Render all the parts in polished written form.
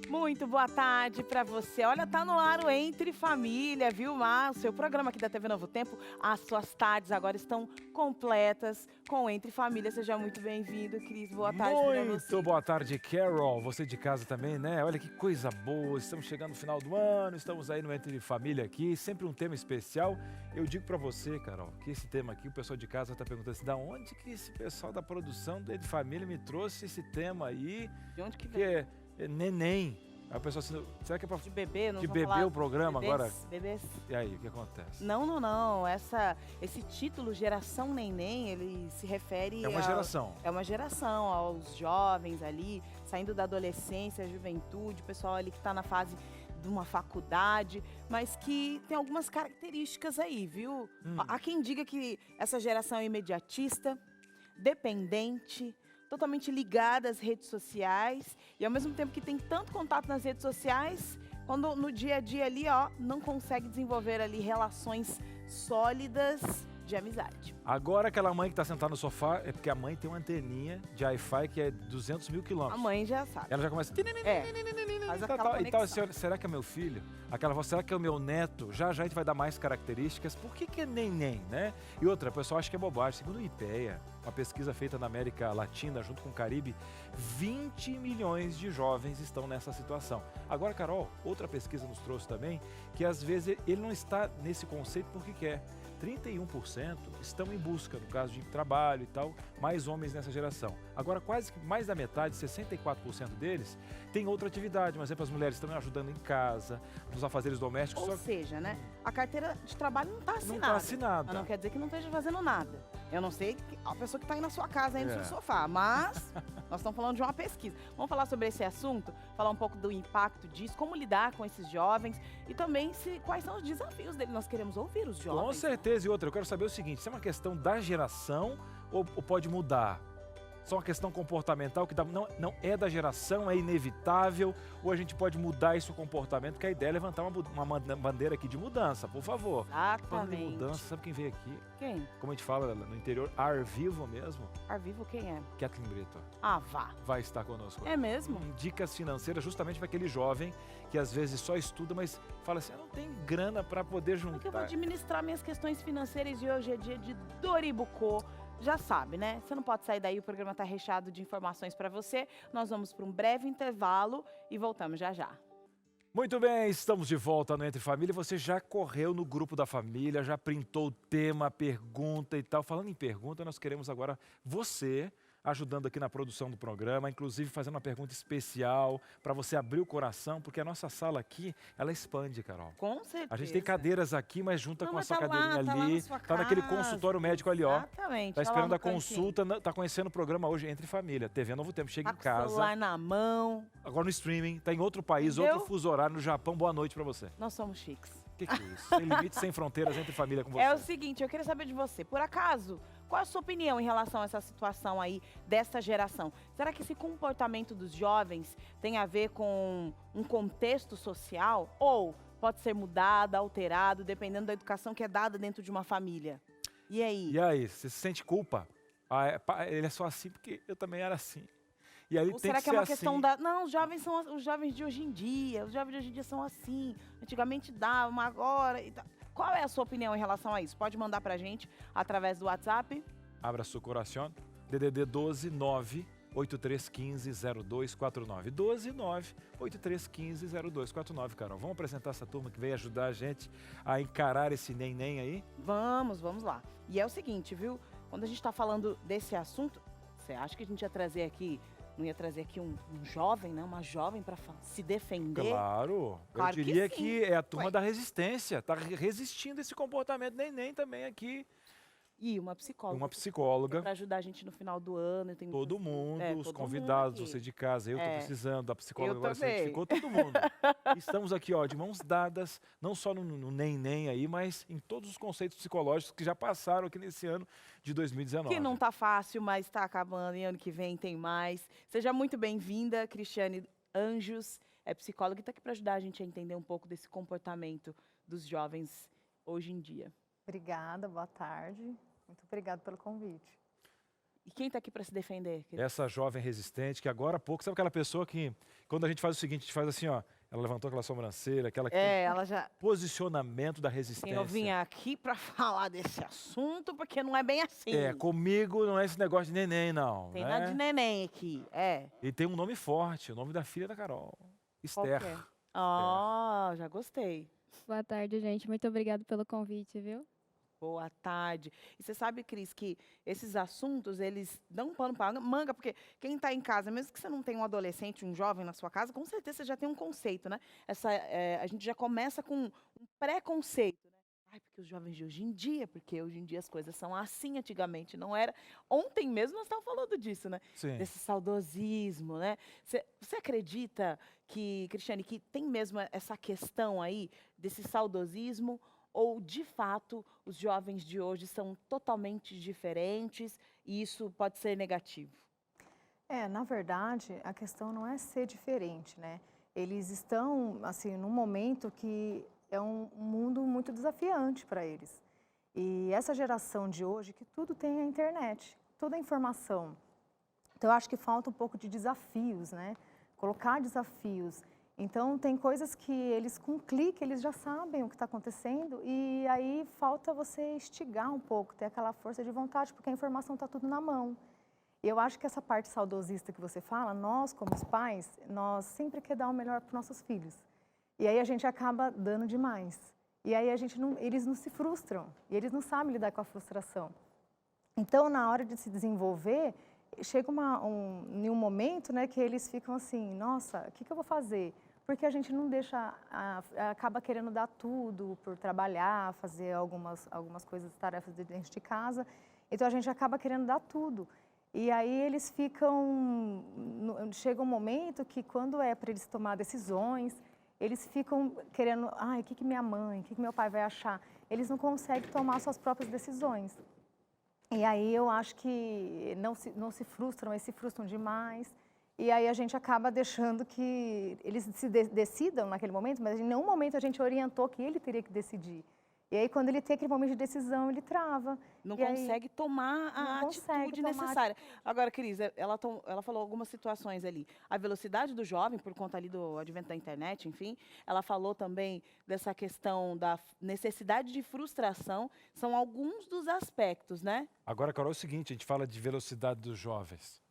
Muito boa tarde para você. Olha, tá no ar o Entre Família, viu, Mar? O seu programa aqui da TV Novo Tempo. As suas tardes agora estão completas com o Entre Família. Seja muito bem-vindo, Cris. Boa tarde para você. Muito boa tarde, Carol. Você de casa também, né? Olha que coisa boa. Estamos chegando no final do ano, estamos aí no Entre Família aqui, sempre um tema especial. Eu digo para você, Carol, que esse tema aqui, o pessoal de casa está perguntando assim, da onde que esse pessoal da produção do Entre Família me trouxe esse tema aí? De onde que Que vem? é neném. Aí o pessoal assim, será que é para De bebê? Não de vamos beber falar o programa bebês, agora? Bebês? E aí, o que acontece? Não. Esse título, Geração Neném, ele se refere É uma geração. É uma geração, aos jovens ali, saindo da adolescência, juventude, o pessoal ali que está na fase de uma faculdade, mas que tem algumas características aí, viu? Há quem diga que essa geração é imediatista, dependente, totalmente ligada às redes sociais e ao mesmo tempo que tem tanto contato nas redes sociais, quando no dia a dia ali, ó, não consegue desenvolver ali relações sólidas de amizade. Agora aquela mãe que está sentada no sofá, é porque a mãe tem uma anteninha de Wi-Fi que é 200 mil A quilômetros. mãe já sabe. Ela já começa... Faz Tal, aquela tal. E tal, conexão. será que é meu filho? Aquela voz, será que é o meu neto? Já a gente vai dar mais características. Por que é neném, né? E outra, o pessoal acha que é bobagem. Segundo o IPEA, uma pesquisa feita na América Latina junto com o Caribe, 20 milhões de jovens estão nessa situação. Agora, Carol, outra pesquisa nos trouxe também que às vezes ele não está nesse conceito porque quer. 31% estão em busca, no caso de trabalho e tal, mais homens nessa geração. Agora, quase que mais da metade, 64% deles, tem outra atividade. Por exemplo, as mulheres estão ajudando em casa, nos afazeres domésticos. Ou seja, né, a carteira de trabalho não está assinada. Não está assinada. Mas não quer dizer que não esteja fazendo nada. Eu não sei a pessoa que está aí na sua casa, aí no seu É. sofá, mas nós estamos falando de uma pesquisa. Vamos falar sobre esse assunto, falar um pouco do impacto disso, como lidar com esses jovens e também quais são os desafios dele. Nós queremos ouvir os jovens. Com certeza. E outra, eu quero saber o seguinte, se é uma questão da geração ou pode mudar? Só uma questão comportamental que não é da geração, é inevitável, ou a gente pode mudar esse comportamento, que a ideia é levantar uma bandeira aqui de mudança, por favor. Falando de Exatamente. mudança, sabe quem veio aqui? Quem? Como a gente fala no interior, ar vivo mesmo, Ar vivo quem é? Kathleen Brito Ah, vá. vai estar conosco. É mesmo? Dicas financeiras justamente para aquele jovem que às vezes só estuda, mas fala assim, eu não tenho grana para poder Como é que eu vou juntar. administrar minhas questões financeiras e hoje é dia de Doribucô? Já sabe, né? Você não pode sair daí, o programa está recheado de informações para você. Nós vamos para um breve intervalo e voltamos já já. Muito bem, estamos de volta no Entre Família. Você já correu no grupo da família, já printou o tema, a pergunta e tal. Falando em pergunta, nós queremos agora você ajudando aqui na produção do programa, inclusive fazendo uma pergunta especial para você abrir o coração, porque a nossa sala aqui, ela expande, Carol. Com certeza. A gente tem cadeiras aqui, mas junta Não, com a mas sua tá lá, cadeirinha tá lá ali, na sua tá naquele casa. consultório médico ali, ó. Exatamente. Tá lá esperando no a cantinho. consulta, tá conhecendo o programa hoje Entre Família, TV Novo Tempo, chega Tá em com o casa. celular na mão. Agora no streaming, tá em outro país, Entendeu? outro fuso horário no Japão. Boa noite pra você. Nós somos chiques. Que é isso? Sem limites, sem fronteiras, Entre Família com você. É o seguinte, eu queria saber de você. Por acaso, qual a sua opinião em relação a essa situação aí dessa geração? Será que esse comportamento dos jovens tem a ver com um contexto social? Ou pode ser mudado, alterado, dependendo da educação que é dada dentro de uma família? E aí? E aí, você se sente culpa? Ele é só assim porque eu também era assim. E aí Ou tem será que que é ser uma assim. questão da... Não, os jovens são os jovens de hoje em dia. Os jovens de hoje em dia são assim. Antigamente dava, mas agora... E tal. Qual é a sua opinião em relação a isso? Pode mandar pra gente através do WhatsApp. Abra seu coração. DDD 12 9 8315 0249. 12 9 8315 0249, Carol. Vamos apresentar essa turma que veio ajudar a gente a encarar esse neném aí? Vamos lá. E é o seguinte, viu? Quando a gente tá falando desse assunto, você acha que a gente ia trazer aqui... Não ia trazer aqui um jovem, né? Uma jovem para se defender? Claro. Claro Eu que diria sim. que é a turma Ué. da resistência. Tá resistindo esse comportamento neném também aqui. E uma psicóloga. Uma psicóloga. Para ajudar a gente no final do ano. Tem Todo mundo, os todo convidados, mundo aqui. você de casa, eu tô É. precisando, da psicóloga Eu agora se também. identificou, todo mundo. Estamos aqui, ó, de mãos dadas, não só no neném aí, mas em todos os conceitos psicológicos que já passaram aqui nesse ano de 2019. Que não tá fácil, mas tá acabando. E ano que vem tem mais. Seja muito bem-vinda, Cristiane Anjos. É psicóloga e tá aqui para ajudar a gente a entender um pouco desse comportamento dos jovens hoje em dia. Obrigada, boa tarde. Muito obrigada pelo convite. E quem tá aqui para se defender? Essa jovem resistente, que agora há pouco, sabe aquela pessoa que, quando a gente faz o seguinte, a gente faz assim, ó, ela levantou aquela sobrancelha, aquela que tem Ela já... posicionamento da Sim, resistência. eu vim aqui para falar desse assunto, porque não é bem assim. Comigo não é esse negócio de neném, não. Tem né? nada de neném aqui, E tem um nome forte, o nome da filha da Carol. Esther. Já gostei. Boa tarde, gente. Muito obrigada pelo convite, viu? Boa tarde. E você sabe, Cris, que esses assuntos, eles dão pano para manga, porque quem está em casa, mesmo que você não tenha um adolescente, um jovem na sua casa, com certeza você já tem um conceito, né? A gente já começa com um preconceito, né? Ai, porque os jovens de hoje em dia, porque hoje em dia as coisas são assim, antigamente não era. Ontem mesmo nós estávamos falando disso, né? Sim. Desse saudosismo, né? Você acredita que, Cristiane, que tem mesmo essa questão aí desse saudosismo? Ou, de fato, os jovens de hoje são totalmente diferentes e isso pode ser negativo? Na verdade, a questão não é ser diferente, né? Eles estão, assim, num momento que é um mundo muito desafiante para eles. E essa geração de hoje, que tudo tem a internet, toda a informação. Então, eu acho que falta um pouco de desafios, né? Colocar desafios. Então, tem coisas que eles, com um clique, eles já sabem o que está acontecendo e aí falta você instigar um pouco, ter aquela força de vontade, porque a informação está tudo na mão. E eu acho que essa parte saudosista que você fala, nós, como os pais, nós sempre queremos dar o melhor para os nossos filhos. E aí a gente acaba dando demais. E aí eles não se frustram, e eles não sabem lidar com a frustração. Então, na hora de se desenvolver, chega em um momento, né, que eles ficam assim, nossa, o que eu vou fazer? Porque a gente não deixa, acaba querendo dar tudo por trabalhar, fazer algumas coisas, tarefas dentro de casa. Então, a gente acaba querendo dar tudo. E aí eles ficam, chega um momento que quando é para eles tomar decisões, eles ficam querendo, o que minha mãe, o que meu pai vai achar? Eles não conseguem tomar suas próprias decisões. E aí eu acho que não se frustram, eles se frustram demais. E aí a gente acaba deixando que eles se decidam naquele momento, mas em nenhum momento a gente orientou que ele teria que decidir. E aí quando ele tem aquele momento de decisão, ele trava. Não consegue tomar a atitude necessária. Agora, Cris, ela falou algumas situações ali. A velocidade do jovem, por conta ali do advento da internet, enfim. Ela falou também dessa questão da necessidade de frustração. São alguns dos aspectos, né? Agora, Carol, é o seguinte, a gente fala de velocidade dos jovens.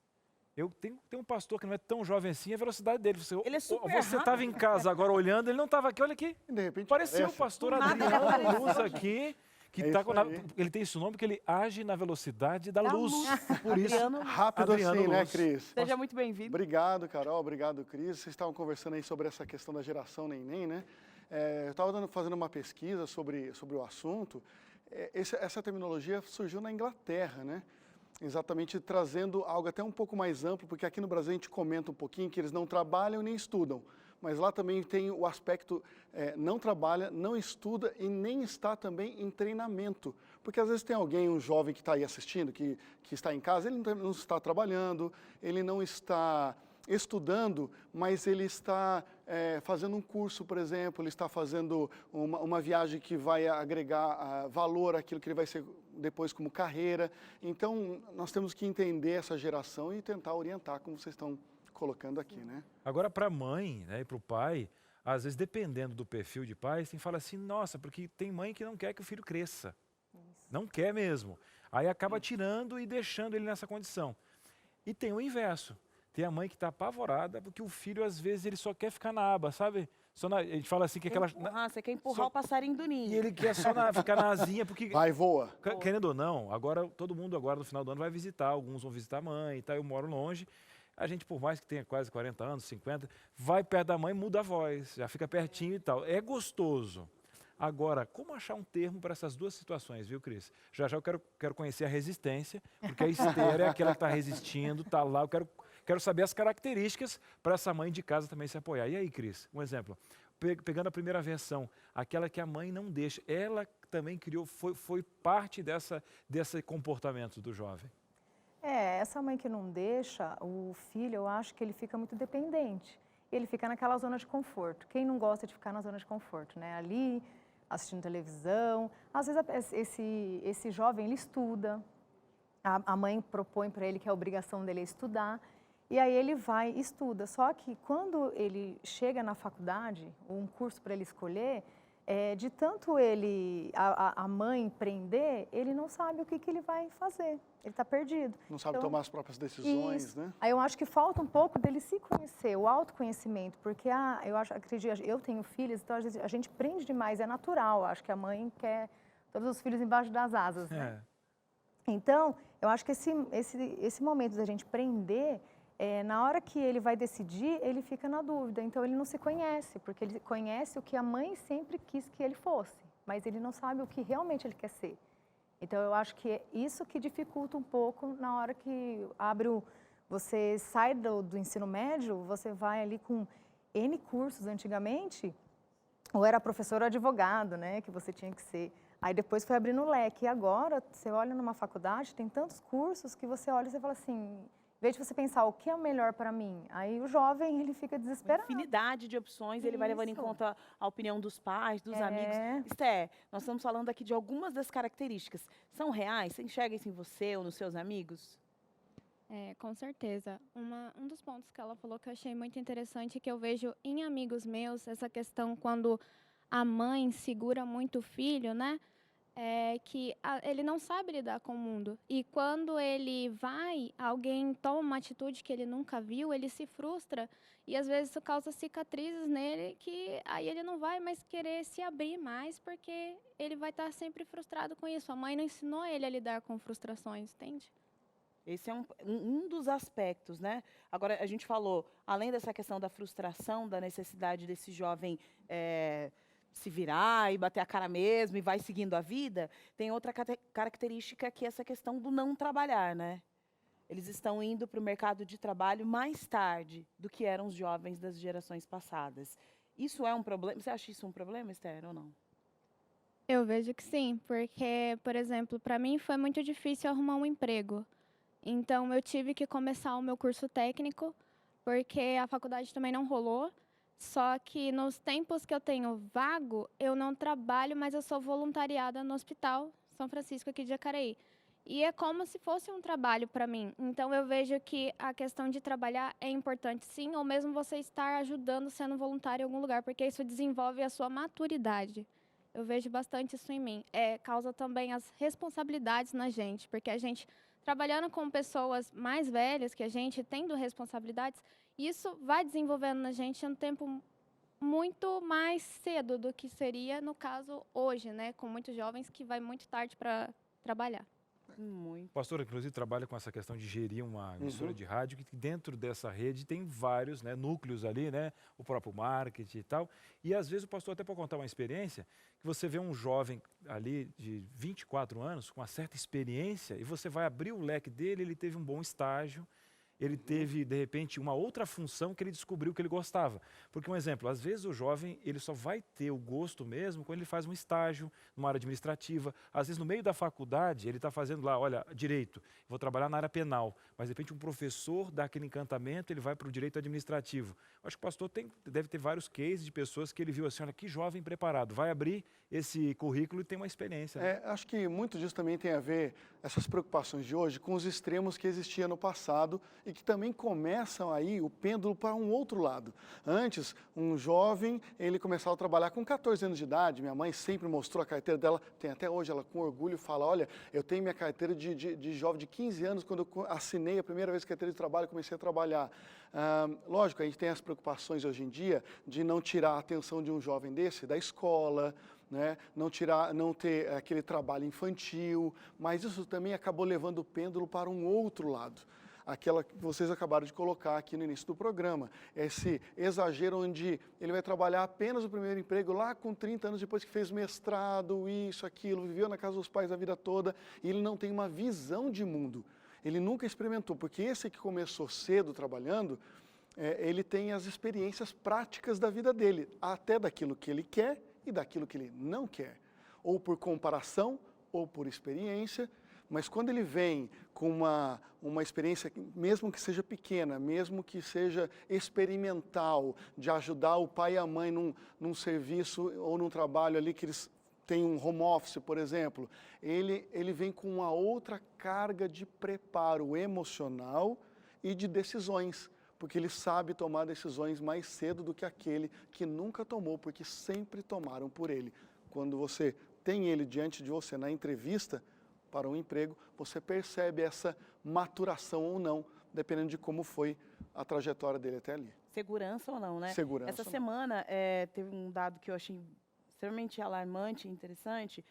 Eu tenho um pastor que não é tão jovem assim, a velocidade dele. Ele é super Você estava em casa agora olhando, ele não estava aqui, olha aqui. De repente pareceu o pastor Adriano Luz aqui, que tá ele tem esse nome porque ele age na velocidade da luz. Por isso, rápido Adriano assim, né, Luz. Cris? Seja muito bem-vindo. Obrigado, Carol. Obrigado, Cris. Vocês estavam conversando aí sobre essa questão da geração neném, né? Eu estava fazendo uma pesquisa sobre o assunto. Essa terminologia surgiu na Inglaterra, né? Exatamente trazendo algo até um pouco mais amplo, porque aqui no Brasil a gente comenta um pouquinho que eles não trabalham nem estudam, mas lá também tem o aspecto não trabalha, não estuda e nem está também em treinamento, porque às vezes tem alguém, um jovem que está aí assistindo, que está em casa, ele não está trabalhando, ele não está estudando, mas ele está fazendo um curso, por exemplo, ele está fazendo uma viagem que vai agregar valor àquilo que ele vai ser depois como carreira. Então, nós temos que entender essa geração e tentar orientar, como vocês estão colocando aqui, né? Agora, para a mãe, né, e para o pai, às vezes, dependendo do perfil de pais, tem que falar assim, nossa, porque tem mãe que não quer que o filho cresça. Não quer mesmo. Aí acaba tirando e deixando ele nessa condição. E tem o inverso. Tem a mãe que está apavorada porque o filho, às vezes, ele só quer ficar na aba, sabe? A gente fala assim que aquela... Você quer empurrar o passarinho do ninho. E ele quer só ficar na asinha, porque... Vai, voa. Querendo ou não, agora todo mundo agora no final do ano vai visitar, alguns vão visitar a mãe e tal, eu moro longe. A gente, por mais que tenha quase 40 anos, 50, vai perto da mãe, muda a voz, já fica pertinho e tal. É gostoso. Agora, como achar um termo para essas duas situações, viu, Cris? Já eu quero conhecer a resistência, porque a Esther é aquela que está resistindo, está lá, eu quero saber as características para essa mãe de casa também se apoiar. E aí, Cris, um exemplo. Pegando a primeira versão, aquela que a mãe não deixa, ela também criou, foi parte desse comportamento do jovem. Essa mãe que não deixa, o filho, eu acho que ele fica muito dependente. Ele fica naquela zona de conforto. Quem não gosta de ficar na zona de conforto, né? Ali, assistindo televisão. Às vezes esse jovem, ele estuda. A mãe propõe para ele que a obrigação dele é estudar, e aí ele vai e estuda. Só que quando ele chega na faculdade, um curso para ele escolher, de tanto a mãe empreender, ele não sabe o que ele vai fazer. Ele está perdido. Não sabe Então, tomar as próprias decisões, isso. né? Aí eu acho que falta um pouco dele se conhecer, o autoconhecimento, porque acredito, eu tenho filhos, então a gente prende demais, é natural. Acho que a mãe quer todos os filhos embaixo das asas, né? Então, eu acho que esse momento da gente prender, na hora que ele vai decidir, ele fica na dúvida. Então, ele não se conhece, porque ele conhece o que a mãe sempre quis que ele fosse, mas ele não sabe o que realmente ele quer ser. Então, eu acho que é isso que dificulta um pouco na hora que você sai do ensino médio, você vai ali com N cursos antigamente, ou era professor ou advogado, né, que você tinha que ser. Aí depois foi abrindo o leque. E agora, você olha numa faculdade, tem tantos cursos que você olha e você fala assim, em vez de você pensar o que é o melhor para mim, aí o jovem, ele fica desesperado. Infinidade de opções, ele vai levando em Isso. conta a opinião dos pais, dos amigos. Esté, nós estamos falando aqui de algumas das características. São reais? Você enxerga isso em você ou nos seus amigos? Com certeza. Um dos pontos que ela falou que eu achei muito interessante é que eu vejo em amigos meus essa questão quando a mãe segura muito o filho, né? Que ele não sabe lidar com o mundo. E quando ele alguém toma uma atitude que ele nunca viu, ele se frustra e às vezes isso causa cicatrizes nele que aí ele não vai mais querer se abrir mais porque ele vai estar sempre frustrado com isso. A mãe não ensinou ele a lidar com frustrações, entende? Esse é um dos aspectos, né? Agora, a gente falou, além dessa questão da frustração, da necessidade desse jovem se virar e bater a cara mesmo e vai seguindo a vida, tem outra característica que é essa questão do não trabalhar, né? Eles estão indo para o mercado de trabalho mais tarde do que eram os jovens das gerações passadas. Isso é um problema? Você acha isso um problema, Esther, ou não? Eu vejo que sim, porque, por exemplo, para mim foi muito difícil arrumar um emprego. Então, eu tive que começar o meu curso técnico, porque a faculdade também não rolou. Só que nos tempos que eu tenho vago, eu não trabalho, mas eu sou voluntariada no Hospital São Francisco aqui de Jacareí. E é como se fosse um trabalho para mim. Então, eu vejo que a questão de trabalhar é importante, sim, ou mesmo você estar ajudando sendo voluntário em algum lugar, porque isso desenvolve a sua maturidade. Eu vejo bastante isso em mim. Causa também as responsabilidades na gente, porque a gente, trabalhando com pessoas mais velhas que a gente, tendo responsabilidades, isso vai desenvolvendo na gente um tempo muito mais cedo do que seria, no caso, hoje, né? Com muitos jovens que vai muito tarde para trabalhar. Muito. O pastor, inclusive, trabalha com essa questão de gerir uma emissora de rádio, que dentro dessa rede tem vários, né, núcleos ali, né, o próprio marketing e tal. E, às vezes, o pastor até pode contar uma experiência, que você vê um jovem ali de 24 anos, com uma certa experiência, e você vai abrir o leque dele, ele teve um bom estágio, ele teve, de repente, uma outra função que ele descobriu que ele gostava. Porque, um exemplo, às vezes o jovem ele só vai ter o gosto mesmo quando ele faz um estágio numa área administrativa. Às vezes, no meio da faculdade, ele está fazendo lá, olha, direito, vou trabalhar na área penal. Mas, de repente, um professor dá aquele encantamento, ele vai para o direito administrativo. Acho que o pastor deve ter vários cases de pessoas que ele viu assim, olha, que jovem preparado, vai abrir esse currículo e tem uma experiência. Né? Acho que muito disso também tem a ver, essas preocupações de hoje, com os extremos que existiam no passado e que também começam aí o pêndulo para um outro lado. Antes, um jovem, ele começava a trabalhar com 14 anos de idade, minha mãe sempre mostrou a carteira dela, tem até hoje, ela com orgulho fala, olha, eu tenho minha carteira de jovem de 15 anos, quando eu assinei a primeira vez carteira de trabalho, comecei a trabalhar. Lógico, a gente tem as preocupações hoje em dia de não tirar a atenção de um jovem desse da escola, né? Não ter aquele trabalho infantil, mas isso também acabou levando o pêndulo para um outro lado. Aquela que vocês acabaram de colocar aqui no início do programa, esse exagero onde ele vai trabalhar apenas o primeiro emprego lá com 30 anos depois que fez mestrado, isso, aquilo, viveu na casa dos pais a vida toda, e ele não tem uma visão de mundo. Ele nunca experimentou, porque esse que começou cedo trabalhando, ele tem as experiências práticas da vida dele, até daquilo que ele quer e daquilo que ele não quer, ou por comparação, ou por experiência, mas quando ele vem com uma experiência, mesmo que seja pequena, mesmo que seja experimental, de ajudar o pai e a mãe num serviço ou num trabalho ali que eles tem um home office, por exemplo, ele vem com uma outra carga de preparo emocional e de decisões, porque ele sabe tomar decisões mais cedo do que aquele que nunca tomou, porque sempre tomaram por ele. Quando você tem ele diante de você na entrevista para um emprego, você percebe essa maturação ou não, dependendo de como foi a trajetória dele até ali. Segurança ou não, né? Segurança. Essa ou não. semana teve um dado que eu achei extremamente alarmante e interessante.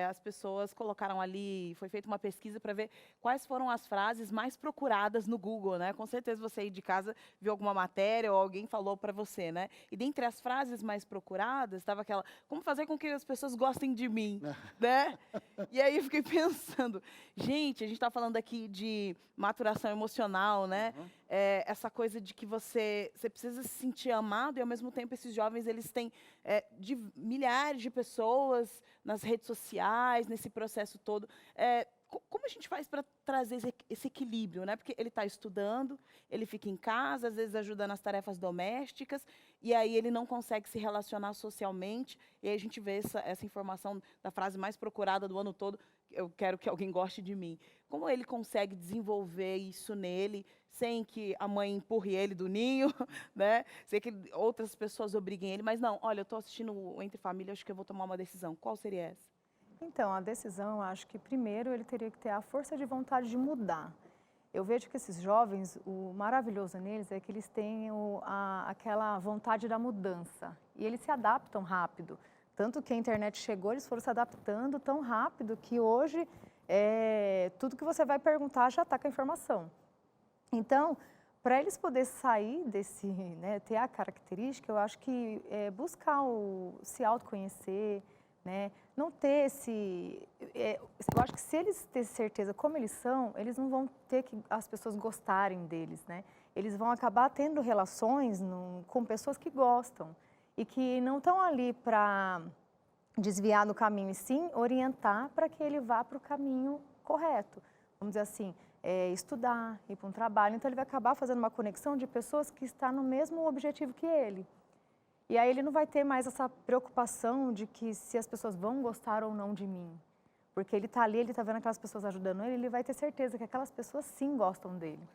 As pessoas colocaram ali, foi feita uma pesquisa para ver quais foram as frases mais procuradas no Google, né? Com certeza você aí de casa viu alguma matéria ou alguém falou para você, né? E dentre as frases mais procuradas estava aquela: como fazer com que as pessoas gostem de mim, né? E aí eu fiquei pensando, gente, a gente está falando aqui de maturação emocional, né? Essa coisa de que você precisa se sentir amado, e ao mesmo tempo esses jovens eles têm de milhares de pessoas nas redes sociais, nesse processo todo. Como a gente faz para trazer esse equilíbrio, né? Porque ele está estudando, ele fica em casa, às vezes ajuda nas tarefas domésticas, e aí ele não consegue se relacionar socialmente, e aí a gente vê essa informação da frase mais procurada do ano todo: eu quero que alguém goste de mim. Como ele consegue desenvolver isso nele, sem que a mãe empurre ele do ninho, né? Sem que outras pessoas obriguem ele, mas não, olha, eu estou assistindo o Entre Família, acho que eu vou tomar uma decisão. Qual seria essa? Então, a decisão, acho que primeiro ele teria que ter a força de vontade de mudar. Eu vejo que esses jovens, o maravilhoso neles é que eles têm aquela vontade da mudança e eles se adaptam rápido. Tanto que a internet chegou, eles foram se adaptando tão rápido que hoje tudo que você vai perguntar já está com a informação. Então, para eles poderem sair desse, né, ter a característica, eu acho que buscar se autoconhecer, né, não ter esse... eu acho que se eles terem certeza como eles são, eles não vão ter que as pessoas gostarem deles, né? Eles vão acabar tendo relações com pessoas que gostam e que não estão ali para desviar do caminho, e sim orientar para que ele vá para o caminho correto. Vamos dizer assim, estudar, ir para um trabalho. Então, ele vai acabar fazendo uma conexão de pessoas que estão no mesmo objetivo que ele. E aí ele não vai ter mais essa preocupação de que se as pessoas vão gostar ou não de mim. Porque ele está ali, ele está vendo aquelas pessoas ajudando ele, ele vai ter certeza que aquelas pessoas sim gostam dele.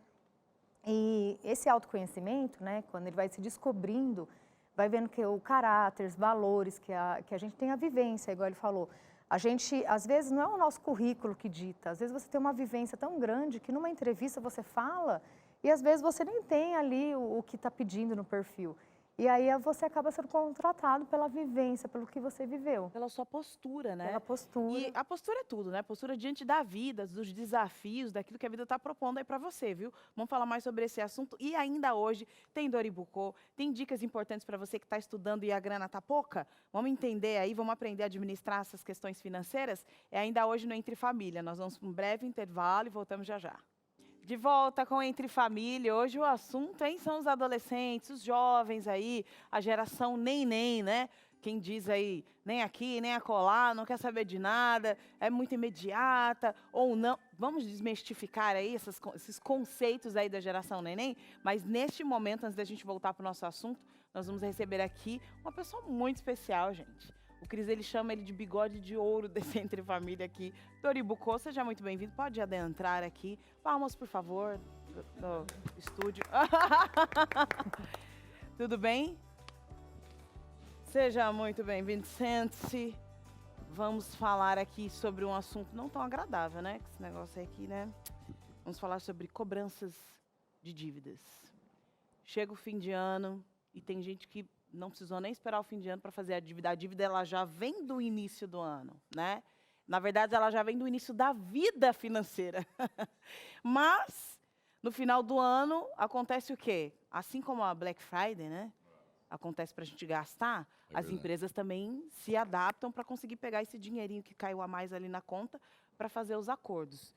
E esse autoconhecimento, né, quando ele vai se descobrindo, vai vendo que o caráter, os valores, que a gente tem a vivência, igual ele falou. A gente, às vezes, não é o nosso currículo que dita. Às vezes você tem uma vivência tão grande que numa entrevista você fala e às vezes você nem tem ali o que está pedindo no perfil. E aí você acaba sendo contratado pela vivência, pelo que você viveu. Pela sua postura, né? Pela postura. E a postura é tudo, né? Postura diante da vida, dos desafios, daquilo que a vida está propondo aí para você, viu? Vamos falar mais sobre esse assunto. E ainda hoje tem Doribucô, tem dicas importantes para você que está estudando e a grana tá pouca. Vamos entender aí, vamos aprender a administrar essas questões financeiras. É ainda hoje no Entre Família. Nós vamos para um breve intervalo e voltamos já já. De volta com Entre Família. Hoje o assunto, hein, são os adolescentes, os jovens aí, a geração neném, né? Quem diz aí, nem aqui, nem acolá, não quer saber de nada, é muito imediata, ou não. Vamos desmistificar aí esses conceitos aí da geração neném, mas neste momento, antes da gente voltar para o nosso assunto, nós vamos receber aqui uma pessoa muito especial, gente. O Cris, ele chama ele de bigode de ouro desse Entre Família aqui. Doribucô, seja muito bem-vindo. Pode adentrar aqui. Palmas, por favor, no estúdio. Tudo bem? Seja muito bem-vindo. Sente-se. Vamos falar aqui sobre um assunto não tão agradável, né? Esse negócio aqui, né? Vamos falar sobre cobranças de dívidas. Chega o fim de ano e tem gente que não precisou nem esperar o fim de ano para fazer a dívida. A dívida ela já vem do início do ano, né? Na verdade, ela já vem do início da vida financeira. Mas, no final do ano, acontece o quê? Assim como a Black Friday, né? Acontece para a gente gastar, as empresas também se adaptam para conseguir pegar esse dinheirinho que caiu a mais ali na conta para fazer os acordos.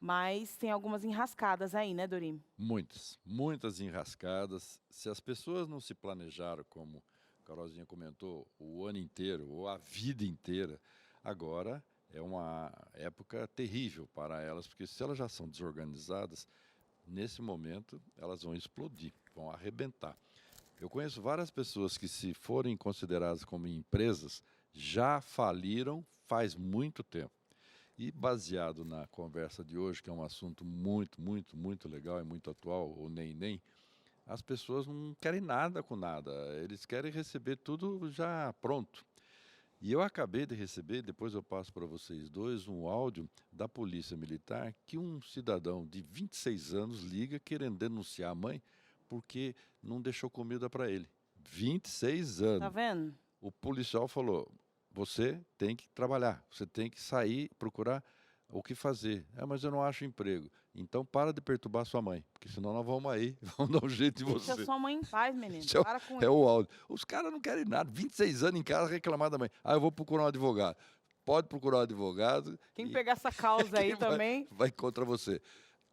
Mas tem algumas enrascadas aí, né, Dorim? Muitas enrascadas. Se as pessoas não se planejaram, como a Carolzinha comentou, o ano inteiro ou a vida inteira, agora é uma época terrível para elas, porque se elas já são desorganizadas, nesse momento elas vão explodir, vão arrebentar. Eu conheço várias pessoas que, se forem consideradas como empresas, já faliram faz muito tempo. E baseado na conversa de hoje, que é um assunto muito, muito, muito legal e muito atual, o nem, as pessoas não querem nada com nada, eles querem receber tudo já pronto. E eu acabei de receber, depois eu passo para vocês dois, um áudio da Polícia Militar que um cidadão de 26 anos liga querendo denunciar a mãe porque não deixou comida para ele. 26 anos. Tá vendo? O policial falou, você tem que trabalhar, você tem que sair, procurar o que fazer. Mas eu não acho emprego. Então para de perturbar sua mãe, porque senão nós vamos aí, vamos dar um jeito em Deixa você. sua mãe em paz, menino. Isso Para com é isso. o áudio. Os caras não querem nada, 26 anos em casa reclamar da mãe. Eu vou procurar um advogado. Pode procurar um advogado. Quem e pegar essa causa aí quem também. vai contra você.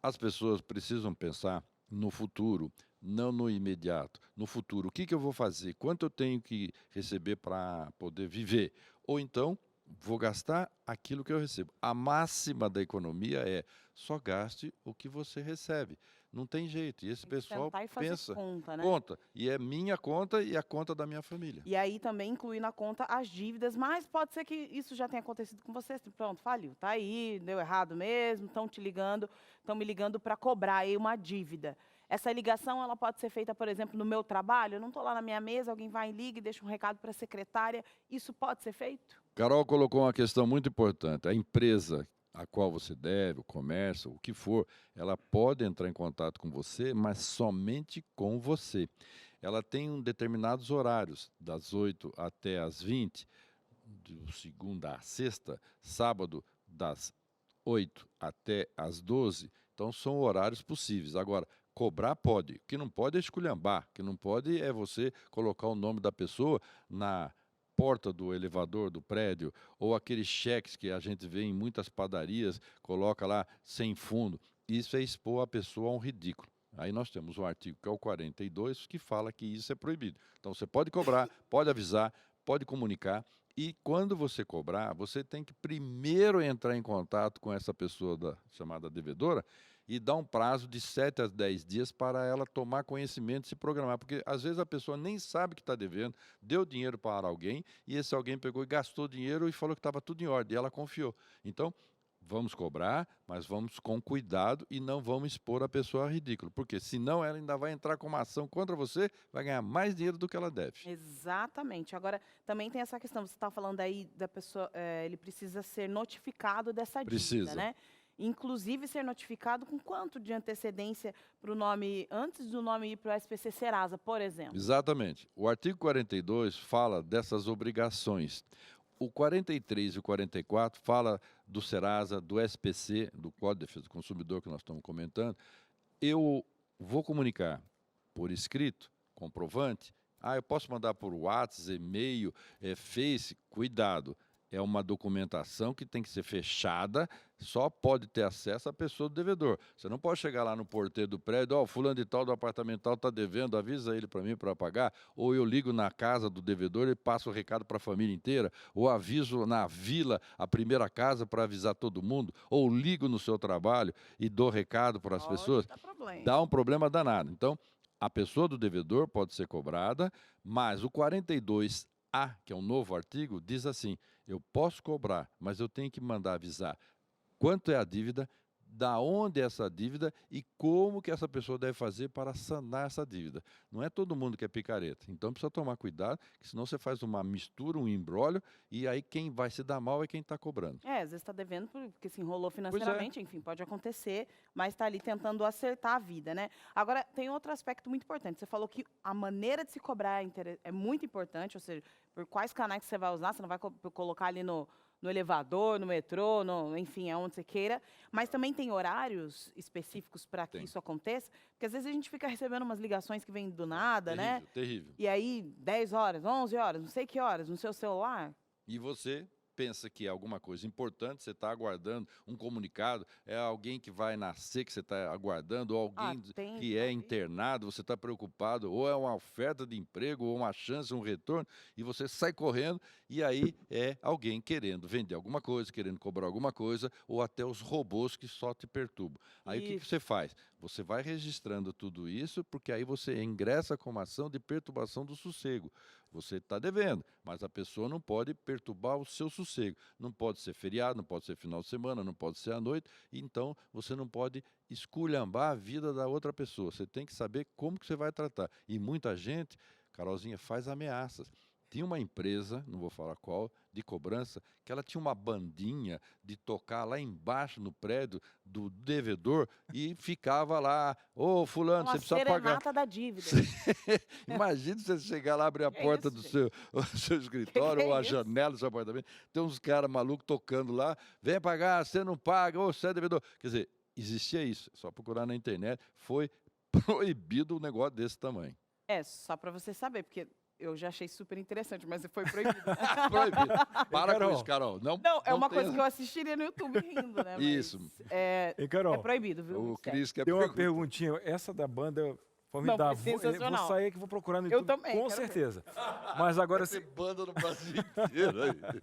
As pessoas precisam pensar no futuro, não no imediato. No futuro, o que eu vou fazer? Quanto eu tenho que receber para poder viver? Ou então, vou gastar aquilo que eu recebo. A máxima da economia é só gaste o que você recebe. Não tem jeito. E esse Tem que pessoal sentar e fazer pensa, conta, né? conta. E é minha conta e a conta da minha família. E aí também incluir na conta as dívidas, mas pode ser que isso já tenha acontecido com você. Pronto, faliu, tá aí, deu errado mesmo, estão me ligando para cobrar aí uma dívida. Essa ligação, ela pode ser feita, por exemplo, no meu trabalho. Eu não estou lá na minha mesa, alguém vai e liga e deixa um recado para a secretária. Isso pode ser feito? Carol colocou uma questão muito importante. A empresa a qual você deve, o comércio, o que for, ela pode entrar em contato com você, mas somente com você. Ela tem determinados horários, das 8 até as 20, de segunda a sexta, sábado das 8 até as 12. Então, são horários possíveis. Agora, cobrar pode. O que não pode é esculhambar. O que não pode é você colocar o nome da pessoa na porta do elevador do prédio, ou aqueles cheques que a gente vê em muitas padarias, coloca lá sem fundo. Isso é expor a pessoa a um ridículo. Aí nós temos um artigo, que é o 42, que fala que isso é proibido. Então, você pode cobrar, pode avisar, pode comunicar, e quando você cobrar, você tem que primeiro entrar em contato com essa pessoa chamada devedora e dar um prazo de 7 a 10 dias para ela tomar conhecimento e se programar. Porque, às vezes, a pessoa nem sabe que está devendo, deu dinheiro para alguém, e esse alguém pegou e gastou dinheiro e falou que estava tudo em ordem, e ela confiou. Então, vamos cobrar, mas vamos com cuidado e não vamos expor a pessoa a ridículo, porque senão ela ainda vai entrar com uma ação contra você, vai ganhar mais dinheiro do que ela deve. Exatamente. Agora, também tem essa questão, você está falando aí da pessoa, ele precisa ser notificado dessa dívida, Precisa. né? Inclusive ser notificado com quanto de antecedência para o nome, antes do nome ir para o SPC Serasa, por exemplo? Exatamente. O artigo 42 fala dessas obrigações. O 43 e o 44 fala do Serasa, do SPC, do Código de Defesa do Consumidor, que nós estamos comentando. Eu vou comunicar por escrito, comprovante. Eu posso mandar por WhatsApp, e-mail, Face. Cuidado. É uma documentação que tem que ser fechada, só pode ter acesso a pessoa do devedor. Você não pode chegar lá no porteiro do prédio, o fulano de tal do apartamento tal está devendo, avisa ele para mim para pagar, ou eu ligo na casa do devedor e passo o recado para a família inteira, ou aviso na vila, a primeira casa, para avisar todo mundo, ou ligo no seu trabalho e dou recado para as pessoas. Dá problema. Dá um problema danado. Então, a pessoa do devedor pode ser cobrada, mas o 42A, que é um novo artigo, diz assim: eu posso cobrar, mas eu tenho que mandar avisar quanto é a dívida, da onde é essa dívida e como que essa pessoa deve fazer para sanar essa dívida. Não é todo mundo que é picareta. Então precisa tomar cuidado, que senão você faz uma mistura, um imbróglio, e aí quem vai se dar mal é quem está cobrando. Às vezes está devendo porque se enrolou financeiramente, enfim, pode acontecer, mas está ali tentando acertar a vida, né? Agora, tem outro aspecto muito importante. Você falou que a maneira de se cobrar é muito importante, ou seja, por quais canais que você vai usar, você não vai colocar ali no elevador, no metrô, enfim, aonde você queira, mas também tem horários específicos para que isso aconteça, porque às vezes a gente fica recebendo umas ligações que vêm do nada, Terrível, né? terrível. E aí, 10 horas, 11 horas, não sei que horas, no seu celular. E você pensa que é alguma coisa importante, você está aguardando um comunicado, é alguém que vai nascer que você está aguardando, ou alguém que é internado, você está preocupado, ou é uma oferta de emprego, ou uma chance, um retorno, e você sai correndo, e aí é alguém querendo vender alguma coisa, querendo cobrar alguma coisa, ou até os robôs que só te perturbam. Aí o que você faz? Você vai registrando tudo isso, porque aí você ingressa com uma ação de perturbação do sossego. Você está devendo, mas a pessoa não pode perturbar o seu sossego. Não pode ser feriado, não pode ser final de semana, não pode ser à noite. Então, você não pode esculhambar a vida da outra pessoa. Você tem que saber como que você vai tratar. E muita gente, Carolzinha, faz ameaças. Tinha uma empresa, não vou falar qual, de cobrança, que ela tinha uma bandinha de tocar lá embaixo no prédio do devedor e ficava lá, ô fulano, você precisa pagar. Serenata da dívida. Imagina você chegar lá, abrir a porta do seu escritório ou a janela do seu apartamento, tem uns caras malucos tocando lá, vem pagar, você não paga, ô, você é devedor. Quer dizer, existia isso, só procurar na internet, foi proibido um negócio desse tamanho. Só para você saber, porque eu já achei super interessante, mas foi proibido. Proibido. Para com isso, Carol. Não, é uma coisa que eu assistiria no YouTube rindo, né? Isso. É proibido, viu? O Cris quer Tem uma perguntinha. Essa da banda formidável. Sensacional. Vou sair que vou procurar no YouTube. Eu também. Com certeza. Mas agora... Tem banda no Brasil inteiro aí.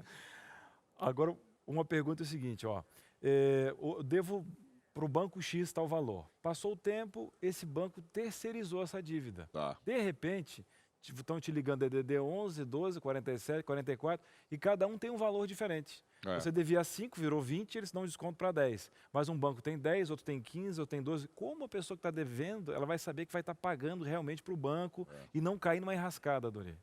Agora, uma pergunta é o seguinte, ó. Eu devo para o banco X tal valor. Passou o tempo, esse banco terceirizou essa dívida. Tá. De repente... estão te ligando DDD 11, 12, 47, 44 e cada um tem um valor diferente. Você devia 5, virou 20, eles dão um desconto para 10. Mas um banco tem 10, outro tem 15, outro tem 12. Como a pessoa que está devendo, ela vai saber que vai estar pagando realmente para o banco e não cair numa enrascada, Dori?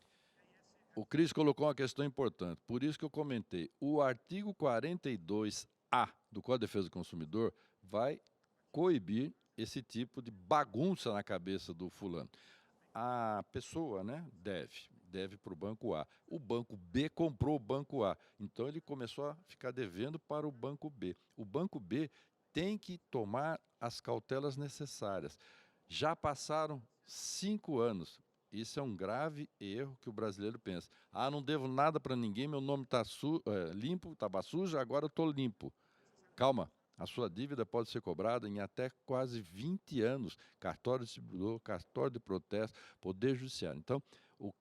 O Cris colocou uma questão importante, por isso que eu comentei. O artigo 42A do Código de Defesa do Consumidor vai coibir esse tipo de bagunça na cabeça do fulano. A pessoa, né, deve para o banco A. O banco B comprou o banco A, então ele começou a ficar devendo para o banco B. O banco B tem que tomar as cautelas necessárias. Já passaram 5 anos. Isso é um grave erro que o brasileiro pensa. Não devo nada para ninguém, meu nome está limpo, estava sujo, agora eu estou limpo. Calma. A sua dívida pode ser cobrada em até quase 20 anos. Cartório de distribuidor, cartório de protesto, poder judiciário. Então, o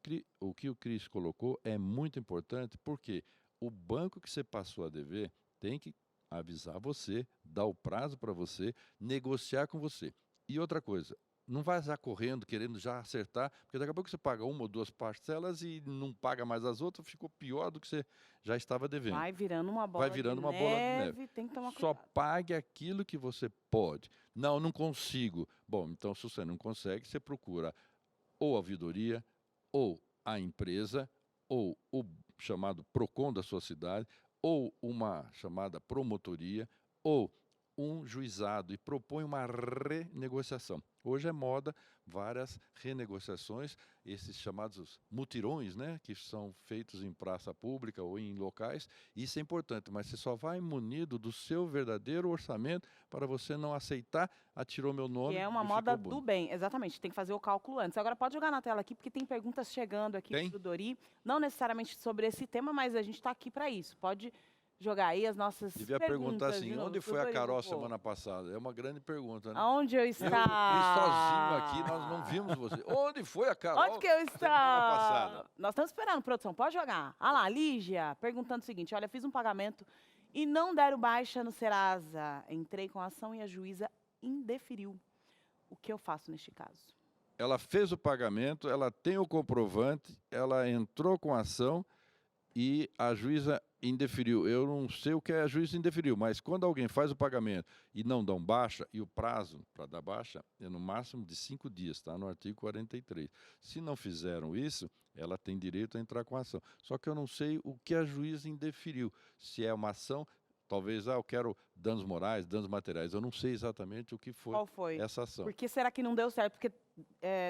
que o Cris colocou é muito importante, porque o banco que você passou a dever tem que avisar você, dar o prazo para você, negociar com você. E outra coisa, não vai já correndo, querendo já acertar, porque daqui a pouco você paga 1 ou 2 parcelas e não paga mais as outras, ficou pior do que você já estava devendo. Vai virando uma bola de neve. Tem que tomar cuidado. Só pague aquilo que você pode. Não consigo. Bom, então se você não consegue, você procura ou a ouvidoria, ou a empresa, ou o chamado PROCON da sua cidade, ou uma chamada promotoria, ou um juizado e propõe uma renegociação. Hoje é moda várias renegociações, esses chamados mutirões, né, que são feitos em praça pública ou em locais. Isso é importante, mas você só vai munido do seu verdadeiro orçamento para você não aceitar, tirou meu nome. Que é uma moda do bem, exatamente, tem que fazer o cálculo antes. Agora pode jogar na tela aqui, porque tem perguntas chegando aqui para o Dori, não necessariamente sobre esse tema, mas a gente está aqui para isso. Pode jogar aí as nossas Devia perguntas. perguntar assim, onde foi a Carol semana passada? É uma grande pergunta, né? Aonde eu estava? Sozinho aqui, nós não vimos você. Onde foi a Carol? Onde que eu estava? Nós estamos esperando, produção, pode jogar. Lá, Lígia, perguntando o seguinte, olha, fiz um pagamento e não deram baixa no Serasa. Entrei com a ação e a juíza indeferiu. O que eu faço neste caso? Ela fez o pagamento, ela tem o comprovante, ela entrou com a ação e a juíza indeferiu. Eu não sei o que a juíza indeferiu, mas quando alguém faz o pagamento e não dão baixa, e o prazo para dar baixa é no máximo de 5 dias, está no artigo 43. Se não fizeram isso, ela tem direito a entrar com a ação. Só que eu não sei o que a juíza indeferiu. Se é uma ação, talvez, eu quero danos morais, danos materiais. Eu não sei exatamente o que foi, Qual foi essa ação. Por que será que não deu certo? Porque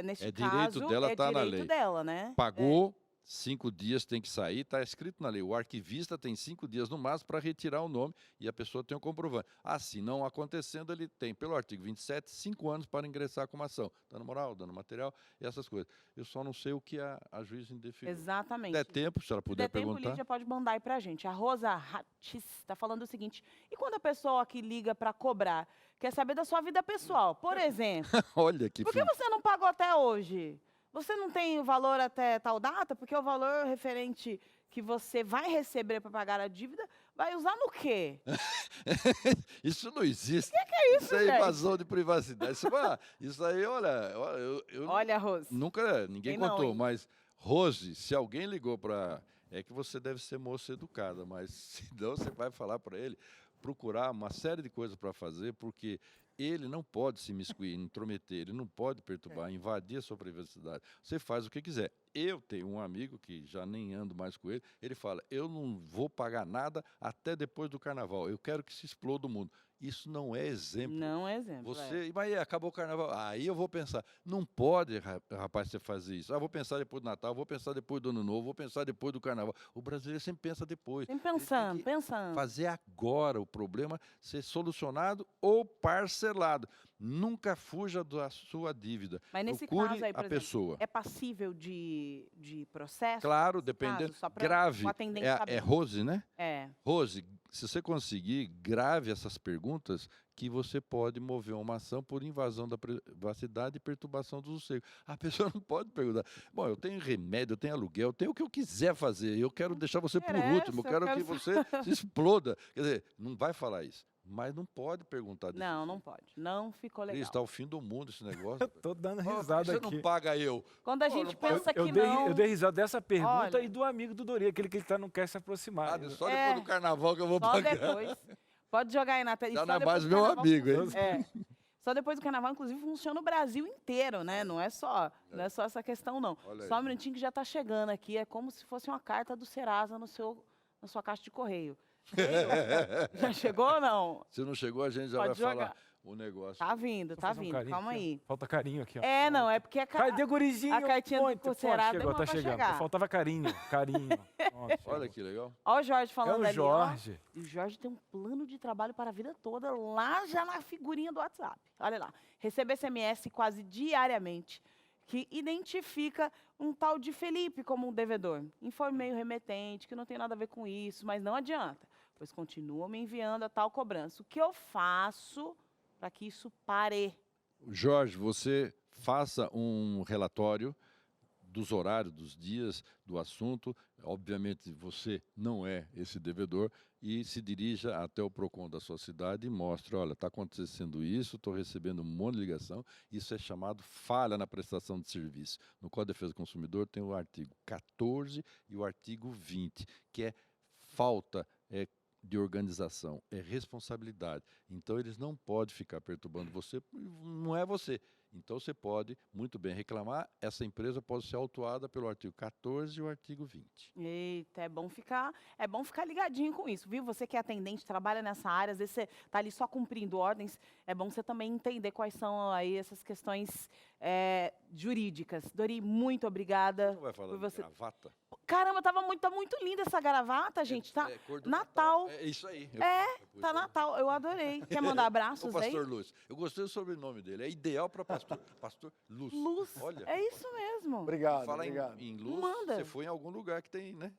neste direito caso dela, tá na lei. Dela, né? Pagou, 5 dias tem que sair, está escrito na lei. O arquivista tem 5 dias no máximo para retirar o nome e a pessoa tem o comprovante. Assim não acontecendo, ele tem, pelo artigo 27, 5 anos para ingressar com uma ação. Dano moral, dano material e essas coisas. Eu só não sei o que a juíza indeferiu. Exatamente. Se der tempo, se ela puder Se der tempo, perguntar. Lídia pode mandar aí pra gente. A Rosa Rattis está falando o seguinte, e quando a pessoa que liga para cobrar quer saber da sua vida pessoal? Por exemplo, Olha que por que você não pagou até hoje? Você não tem o valor até tal data? Porque o valor referente que você vai receber para pagar a dívida vai usar no quê? Isso não existe. O que é isso, Isso é gente? invasão de privacidade. Isso aí, olha, eu Olha, Rose. nunca, ninguém Tem não, contou, hein? mas, Rose, se alguém ligou para... É que você deve ser moça educada, mas senão você vai falar para ele procurar uma série de coisas para fazer, porque ele não pode se imiscuir, intrometer, ele não pode perturbar, invadir a sua privacidade. Você faz o que quiser. Eu tenho um amigo que já nem ando mais com ele, ele fala, eu não vou pagar nada até depois do carnaval, eu quero que se exploda o mundo. Isso não é exemplo. Não é exemplo. Você, mas aí, acabou o carnaval. Aí eu vou pensar, não pode, rapaz, você fazer isso. Vou pensar depois do Natal, vou pensar depois do Ano Novo, vou pensar depois do carnaval. O brasileiro sempre pensa depois. Sempre Ele pensando, tem que pensando. fazer agora o problema ser solucionado ou parcelado. Nunca fuja da sua dívida. Mas nesse Procure caso aí, por a exemplo, pessoa. é passível de processo? Claro, nesse dependendo. caso? Só pra Grave. o atendente É saber. Rose, né? É. Rose, se você conseguir, grave essas perguntas que você pode mover uma ação por invasão da privacidade e perturbação do sossego. A pessoa não pode perguntar, bom, eu tenho remédio, eu tenho aluguel, eu tenho o que eu quiser fazer, eu quero deixar você por último, eu quero que você se exploda. Quer dizer, não vai falar isso, mas não pode perguntar desse Não, jeito. não pode. Não ficou legal. Está o fim do mundo esse negócio. Tô dando Ó, risada você aqui. não paga eu. Quando a Pô, gente não pode- pensa que Eu dei, não... eu dei risada dessa pergunta Olha. e do amigo do Dori, aquele que ele não quer se aproximar. Só É. depois do carnaval que eu vou Só pagar. depois. Pode jogar aí na tela. E Já só não é depois mais do meu carnaval amigo, hein? É. Só depois do carnaval, inclusive, funciona o Brasil inteiro, né? Não é só essa questão, não. Olha Só aí. um minutinho que já está chegando aqui. É como se fosse uma carta do Serasa na sua caixa de correio. Já chegou ou não? Se não chegou, a gente já Pode vai jogar. falar o negócio. Tá vindo, Vou tá fazer um vindo. carinho Calma aqui, ó. aí. Falta carinho aqui, ó. É, não, é porque Cadê, gurizinho? a cartinha do Muito. Serasa Chegou, demorou tá pra chegando. chegar. Faltava carinho, carinho. Pronto, Olha chegou. que legal. Ó o Jorge É falando o ali, Jorge. ó. E o Jorge tem um plano de trabalho para a vida toda lá já na figurinha do WhatsApp. Olha lá. Recebe SMS quase diariamente que identifica um tal de Felipe como um devedor. Informei o remetente que não tem nada a ver com isso, mas não adianta, pois continuam me enviando a tal cobrança. O que eu faço para que isso pare? Jorge, você faça um relatório dos horários, dos dias, do assunto. Obviamente, você não é esse devedor e se dirija até o PROCON da sua cidade e mostre, olha, está acontecendo isso, estou recebendo um monte de ligação. Isso é chamado falha na prestação de serviço. No Código de Defesa do Consumidor tem o artigo 14 e o artigo 20, que é falta de organização, é responsabilidade. Então, eles não podem ficar perturbando você, não é você. Então, você pode muito bem reclamar, essa empresa pode ser autuada pelo artigo 14 e o artigo 20. Eita, é bom ficar ligadinho com isso, viu? Você que é atendente, trabalha nessa área, às vezes você está ali só cumprindo ordens, é bom você também entender quais são aí essas questões jurídicas. Dori, muito obrigada. Não vai falar por de você. gravata? Caramba, tá muito linda essa gravata, gente, tá? Cor do Natal. É isso aí. Tá Natal, eu adorei. Quer mandar O abraços aí? pastor Luz. Eu gostei do sobrenome dele. É ideal para pastor. Pastor Luz. Luz, Olha. é isso mesmo. Obrigado, Falar obrigado. em luz, Manda. você foi em algum lugar que tem, né?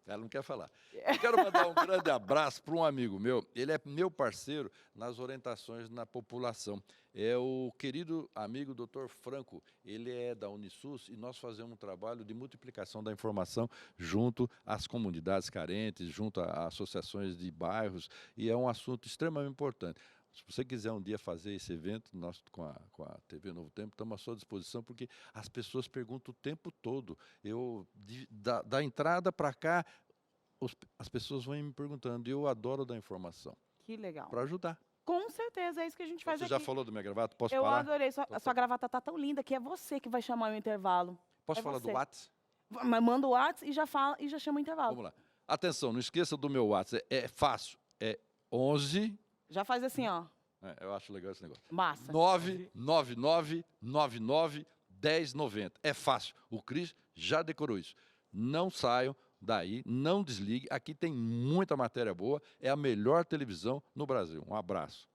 Ela não quer falar. Eu quero mandar um grande abraço para um amigo meu. Ele é meu parceiro nas orientações na população. É o querido amigo Dr. Franco. Ele é da Unisus e nós fazemos um trabalho de multiplicação da informação junto às comunidades carentes, junto a associações de bairros, e é um assunto extremamente importante. Se você quiser um dia fazer esse evento, nós com a TV Novo Tempo estamos à sua disposição, porque as pessoas perguntam o tempo todo. Da entrada para cá, as pessoas vão me perguntando, e eu adoro dar informação, Que legal. para ajudar. Com certeza, é isso que a gente faz Você aqui. já falou do minha gravata? Posso Eu falar? adorei. Então A sua gravata tá tão linda que é você que vai chamar o intervalo. Posso é falar você. do WhatsApp? Mas manda o WhatsApp e já fala e já chama o intervalo. Vamos lá. Atenção, não esqueça do meu WhatsApp. É fácil. É 11... Já faz assim, ó. eu acho legal esse negócio. Massa. 99999 10,90. É fácil. O Cris já decorou isso. Não saiam daí, não desligue. Aqui tem muita matéria boa. É a melhor televisão no Brasil. Um abraço.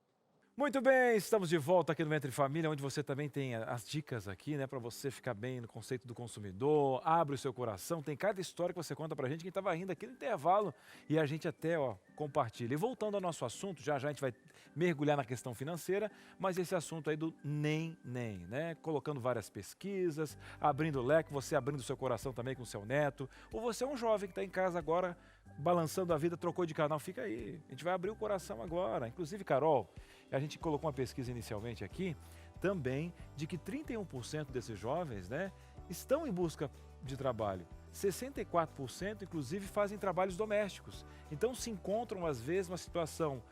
Muito bem, estamos de volta aqui no Entre Família, onde você também tem as dicas aqui, né, para você ficar bem no conceito do consumidor. Abre o seu coração, tem cada história que você conta pra gente, que estava rindo aqui no intervalo e a gente até, compartilha. E voltando ao nosso assunto, já a gente vai mergulhar na questão financeira, mas esse assunto aí do nem, né, colocando várias pesquisas, abrindo o leque, você abrindo o seu coração também com o seu neto, ou você é um jovem que está em casa agora, balançando a vida, trocou de canal, fica aí, a gente vai abrir o coração agora. Inclusive, Carol, a gente colocou uma pesquisa inicialmente aqui, também, de que 31% desses jovens, né, estão em busca de trabalho. 64%, inclusive, fazem trabalhos domésticos. Então, se encontram, às vezes, uma situação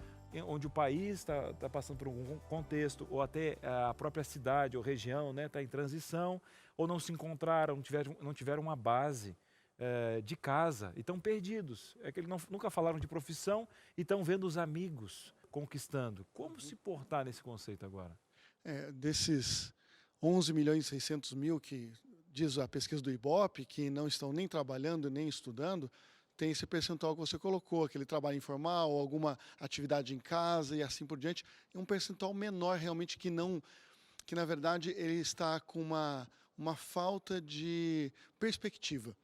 onde o país está passando por algum contexto, ou até a própria cidade ou região está em transição, ou não se encontraram, não tiveram uma base de casa, e estão perdidos. É que eles nunca falaram de profissão e estão vendo os amigos conquistando. Como se portar nesse conceito agora? Desses 11.600.000 que diz a pesquisa do Ibope, que não estão nem trabalhando nem estudando, tem esse percentual que você colocou, aquele trabalho informal, alguma atividade em casa e assim por diante, é um percentual menor realmente que na verdade ele está com uma falta de perspectiva.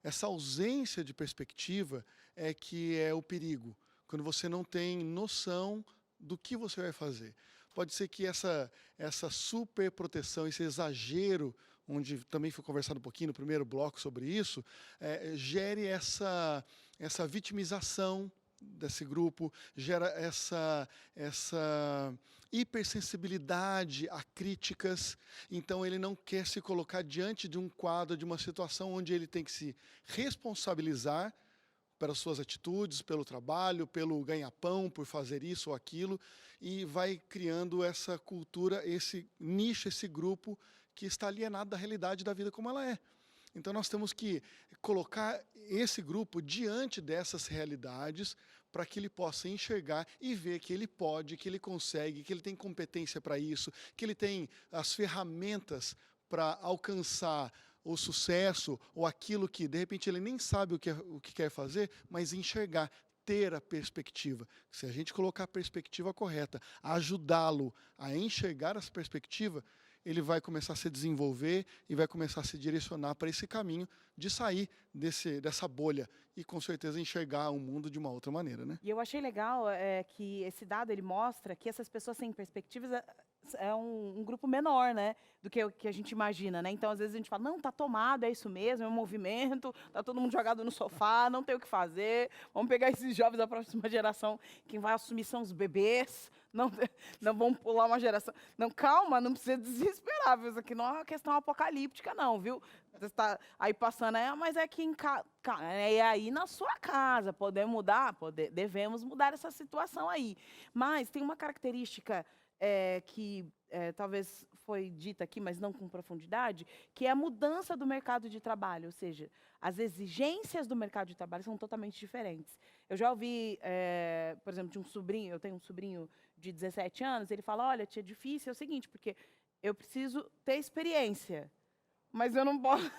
Essa ausência de perspectiva é que é o perigo, quando você não tem noção do que você vai fazer. Pode ser que essa super proteção, esse exagero, onde também foi conversado um pouquinho no primeiro bloco sobre isso, gere essa vitimização desse grupo, gera essa hipersensibilidade a críticas. Então ele não quer se colocar diante de um quadro, de uma situação onde ele tem que se responsabilizar pelas suas atitudes, pelo trabalho, pelo ganha-pão, por fazer isso ou aquilo, e vai criando essa cultura, esse nicho, esse grupo que está alienado da realidade da vida como ela é. Então nós temos que colocar esse grupo diante dessas realidades para que ele possa enxergar e ver que ele pode, que ele consegue, que ele tem competência para isso, que ele tem as ferramentas para alcançar o sucesso ou aquilo que, de repente, ele nem sabe o que quer fazer, mas enxergar, ter a perspectiva. Se a gente colocar a perspectiva correta, ajudá-lo a enxergar essa perspectiva, ele vai começar a se desenvolver e vai começar a se direcionar para esse caminho de sair dessa bolha e, com certeza, enxergar o mundo de uma outra maneira, né? E eu achei legal que esse dado ele mostra que essas pessoas sem perspectivas é um grupo menor, né, do que o que a gente imagina, né? Então, às vezes a gente fala, não, tá tomado, é isso mesmo, é um movimento, tá todo mundo jogado no sofá, não tem o que fazer, vamos pegar esses jovens da próxima geração, quem vai assumir são os bebês, não vamos pular uma geração. Não, calma, não precisa desesperar, viu? Isso aqui não é uma questão apocalíptica, não, viu? Você está aí passando, mas é que é aí na sua casa, podemos mudar? Devemos mudar essa situação aí. Mas tem uma característica que talvez foi dita aqui, mas não com profundidade, que é a mudança do mercado de trabalho, ou seja, as exigências do mercado de trabalho são totalmente diferentes. Eu já ouvi, por exemplo, de um sobrinho, eu tenho um sobrinho de 17 anos, ele fala, olha, tia, é difícil, é o seguinte, porque eu preciso ter experiência, mas eu não posso.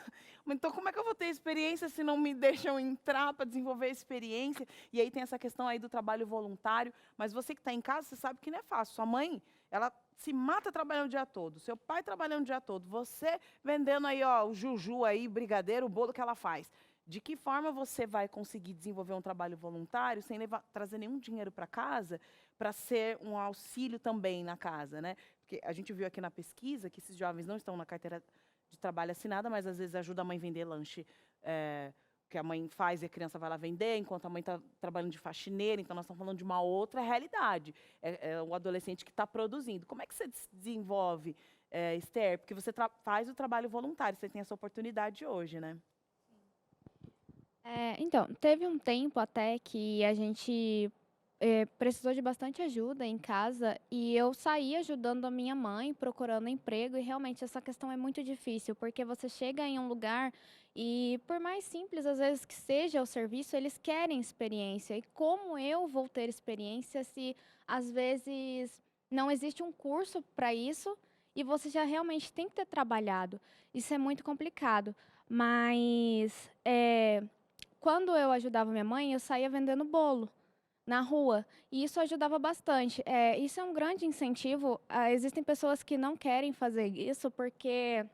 Então, como é que eu vou ter experiência se não me deixam entrar para desenvolver experiência? E aí tem essa questão aí do trabalho voluntário. Mas você que está em casa, você sabe que não é fácil. Sua mãe, ela se mata trabalhando o dia todo. Seu pai trabalhando o dia todo. Você vendendo aí, o juju aí, brigadeiro, o bolo que ela faz. De que forma você vai conseguir desenvolver um trabalho voluntário sem trazer nenhum dinheiro para casa para ser um auxílio também na casa, né? Porque a gente viu aqui na pesquisa que esses jovens não estão na carteira de trabalho assinada, mas às vezes ajuda a mãe a vender lanche que a mãe faz e a criança vai lá vender, enquanto a mãe está trabalhando de faxineira. Então, nós estamos falando de uma outra realidade. É o adolescente que está produzindo. Como é que você desenvolve, Esther? Porque você faz o trabalho voluntário, você tem essa oportunidade hoje, né? Então, teve um tempo até que a gente precisou de bastante ajuda em casa e eu saí ajudando a minha mãe, procurando emprego, e realmente essa questão é muito difícil, porque você chega em um lugar e, por mais simples às vezes que seja o serviço, eles querem experiência. E como eu vou ter experiência se às vezes não existe um curso para isso e você já realmente tem que ter trabalhado. Isso é muito complicado. Mas quando eu ajudava minha mãe, eu saía vendendo bolo na rua. E isso ajudava bastante. Isso é um grande incentivo. Existem pessoas que não querem fazer isso porque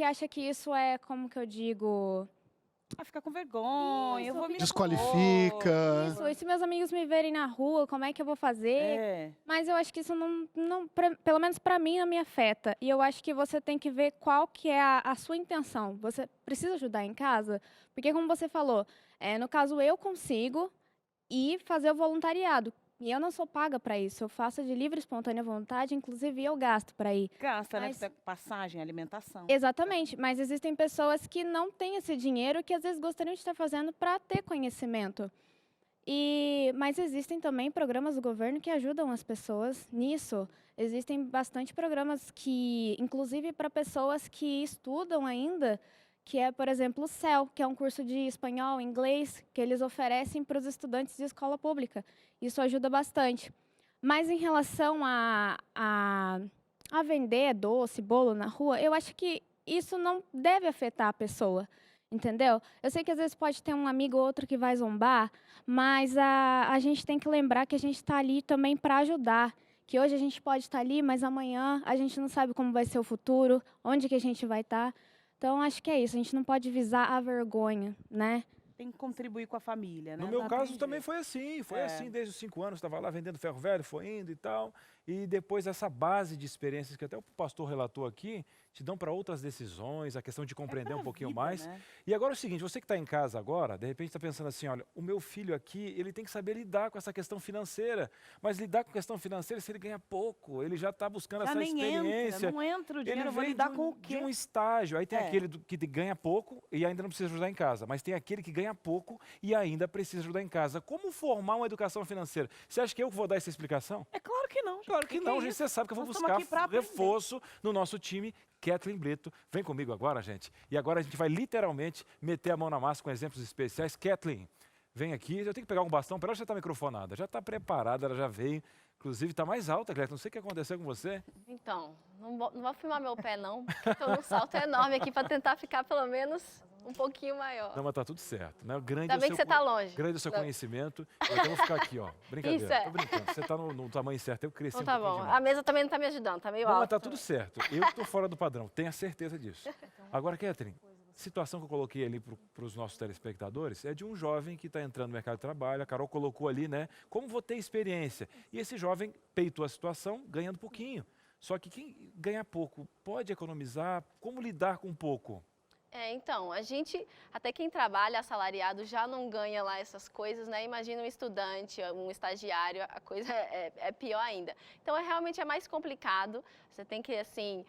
acham que isso é, como que eu digo... Ficar com vergonha, eu vou me Desqualifica. Isso, e se meus amigos me verem na rua, como é que eu vou fazer? Mas eu acho que isso pelo menos para mim, não me afeta. E eu acho que você tem que ver qual que é a sua intenção. Você precisa ajudar em casa? Porque, como você falou, no caso, eu consigo ir fazer o voluntariado. E eu não sou paga para isso. Eu faço de livre e espontânea vontade, inclusive eu gasto para ir. Gasta, Mas- né? Passagem, alimentação. Exatamente, mas existem pessoas que não têm esse dinheiro que às vezes gostariam de estar fazendo para ter conhecimento. Mas existem também programas do governo que ajudam as pessoas nisso. Existem bastante programas que, inclusive para pessoas que estudam ainda, que é, por exemplo, o CEL, que é um curso de espanhol, inglês, que eles oferecem para os estudantes de escola pública. Isso ajuda bastante. Mas em relação a vender doce, bolo na rua, eu acho que isso não deve afetar a pessoa, entendeu? Eu sei que às vezes pode ter um amigo ou outro que vai zombar, mas a gente tem que lembrar que a gente está ali também para ajudar. Que hoje a gente pode estar ali, mas amanhã a gente não sabe como vai ser o futuro, onde que a gente vai estar. Então, acho que é isso. A gente não pode visar a vergonha, né? Tem que contribuir com a família, né? No meu Não caso tem também jeito. foi assim, desde os 5 anos, estava lá vendendo ferro velho, foi indo e tal, e depois essa base de experiências que até o pastor relatou aqui, te dão para outras decisões, a questão de compreender pra um pouquinho vida, mais. né? E agora é o seguinte, você que está em casa agora, de repente está pensando assim, olha, o meu filho aqui, ele tem que saber lidar com essa questão financeira, mas lidar com questão financeira, se ele ganha pouco, ele já está buscando Já essa nem experiência. entra, não entra o dinheiro, Ele eu vou vem lidar de com o de quê? um estágio, aí tem É. aquele que ganha pouco e ainda não precisa ajudar em casa, mas tem aquele que ganha pouco e ainda precisa ajudar em casa. Como formar uma educação financeira? Você acha que eu vou dar essa explicação? É claro que não. Claro que Que não, é gente, isso? você sabe que eu vou Nós estamos aqui pra buscar aprender. reforço no nosso time. Kathleen Brito, vem comigo agora, gente. E agora a gente vai literalmente meter a mão na massa com exemplos especiais. Kathleen, vem aqui. Eu tenho que pegar um bastão para ela, já está microfonada, já está preparada, ela já veio. Inclusive, está mais alta, Kathleen. Não sei o que aconteceu com você. Então, não vou filmar meu pé, não, porque estou num salto enorme aqui para tentar ficar pelo menos um pouquinho maior. Não, mas tá tudo certo, né? O grande Ainda é o bem seu que você está longe. grande é o seu Não. conhecimento. Eu então vou ficar aqui, ó. Brincadeira, Isso é. tô brincando. Você tá no tamanho certo, eu cresci Então um tá pouquinho bom. demais. A mesa também não está me ajudando, tá meio Não, mas alta. tá tudo certo. Eu que tô fora do padrão, tenha certeza disso. Agora, Kathleen, situação que eu coloquei ali para os nossos telespectadores é de um jovem que está entrando no mercado de trabalho, a Carol colocou ali, né? Como vou ter experiência? E esse jovem peitou a situação ganhando pouquinho. Só que quem ganha pouco pode economizar? Como lidar com pouco? Então, a gente, até quem trabalha assalariado já não ganha lá essas coisas, né? Imagina um estudante, um estagiário, a coisa é pior ainda. Então, realmente é mais complicado, você tem que, assim,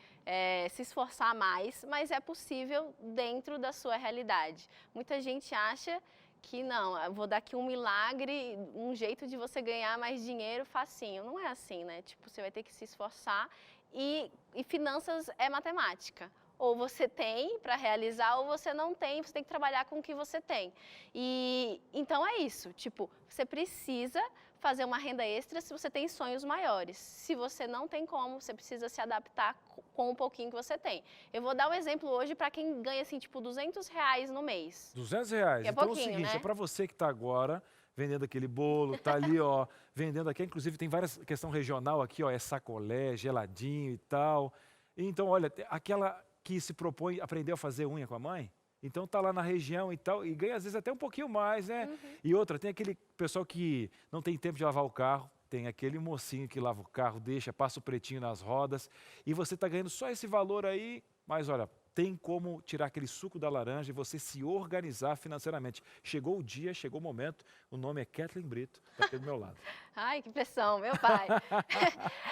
se esforçar mais, mas é possível dentro da sua realidade. Muita gente acha que não, eu vou dar aqui um milagre, um jeito de você ganhar mais dinheiro facinho. Não é assim, né? Tipo, você vai ter que se esforçar e finanças é matemática. Ou você tem para realizar, ou você não tem, você tem que trabalhar com o que você tem. E então é isso, tipo, você precisa fazer uma renda extra se você tem sonhos maiores. Se você não tem como, você precisa se adaptar com um pouquinho que você tem. Eu vou dar um exemplo hoje para quem ganha, assim, tipo, R$200 no mês. R$200. Que é Então é o pouquinho, seguinte, né? é para você que está agora vendendo aquele bolo, tá ali, ó, vendendo aqui, inclusive tem várias questão regional aqui, ó, é sacolé, geladinho e tal. Então, olha, aquela que se propõe aprender a fazer unha com a mãe, então tá lá na região e tal, e ganha às vezes até um pouquinho mais, né? E outra, tem aquele pessoal que não tem tempo de lavar o carro, tem aquele mocinho que lava o carro, deixa, passa o pretinho nas rodas, e você tá ganhando só esse valor aí, mas olha, tem como tirar aquele suco da laranja e você se organizar financeiramente. Chegou o dia, chegou o momento, o nome é Kathleen Brito, tá aqui do meu lado. Ai, que pressão, meu pai.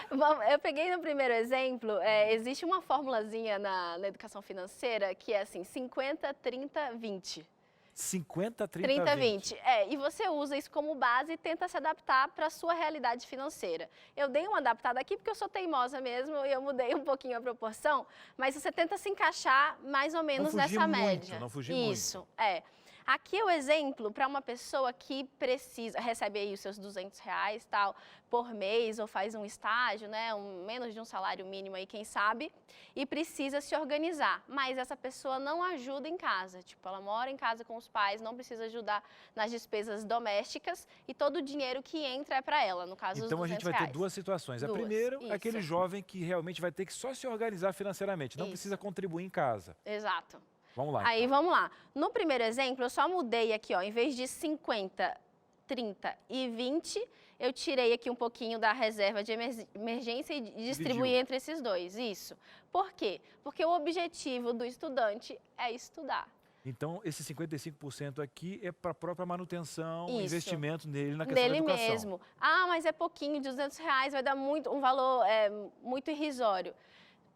Bom, eu peguei no primeiro exemplo, existe uma formulazinha na educação financeira que é assim, 50, 30, 20. 50, 30, 30, 20. 20. E você usa isso como base e tenta se adaptar para a sua realidade financeira. Eu dei uma adaptada aqui porque eu sou teimosa mesmo e eu mudei um pouquinho a proporção, mas você tenta se encaixar mais ou menos fugir nessa muito, média. não fugir muito. Isso, Aqui é o exemplo para uma pessoa que recebe aí os seus R$ 200 tal, por mês, ou faz um estágio, né, menos de um salário mínimo aí, quem sabe, e precisa se organizar. Mas essa pessoa não ajuda em casa, tipo, ela mora em casa com os pais, não precisa ajudar nas despesas domésticas e todo o dinheiro que entra é para ela, no caso Então a os gente R$ 200. vai ter duas situações. A Duas, primeira, isso. aquele jovem que realmente vai ter que só se organizar financeiramente, não Isso. precisa contribuir em casa. Exato. Vamos lá. Aí então. vamos lá. No primeiro exemplo, eu só mudei aqui, ó, em vez de 50, 30 e 20, eu tirei aqui um pouquinho da reserva de emergência e distribuí entre esses dois. Isso. Por quê? Porque o objetivo do estudante é estudar. Então, esse 55% aqui é para a própria manutenção, Isso. investimento nele na questão da Dele educação. mesmo. Ah, mas é pouquinho, de R$ 200 vai dar um valor muito irrisório.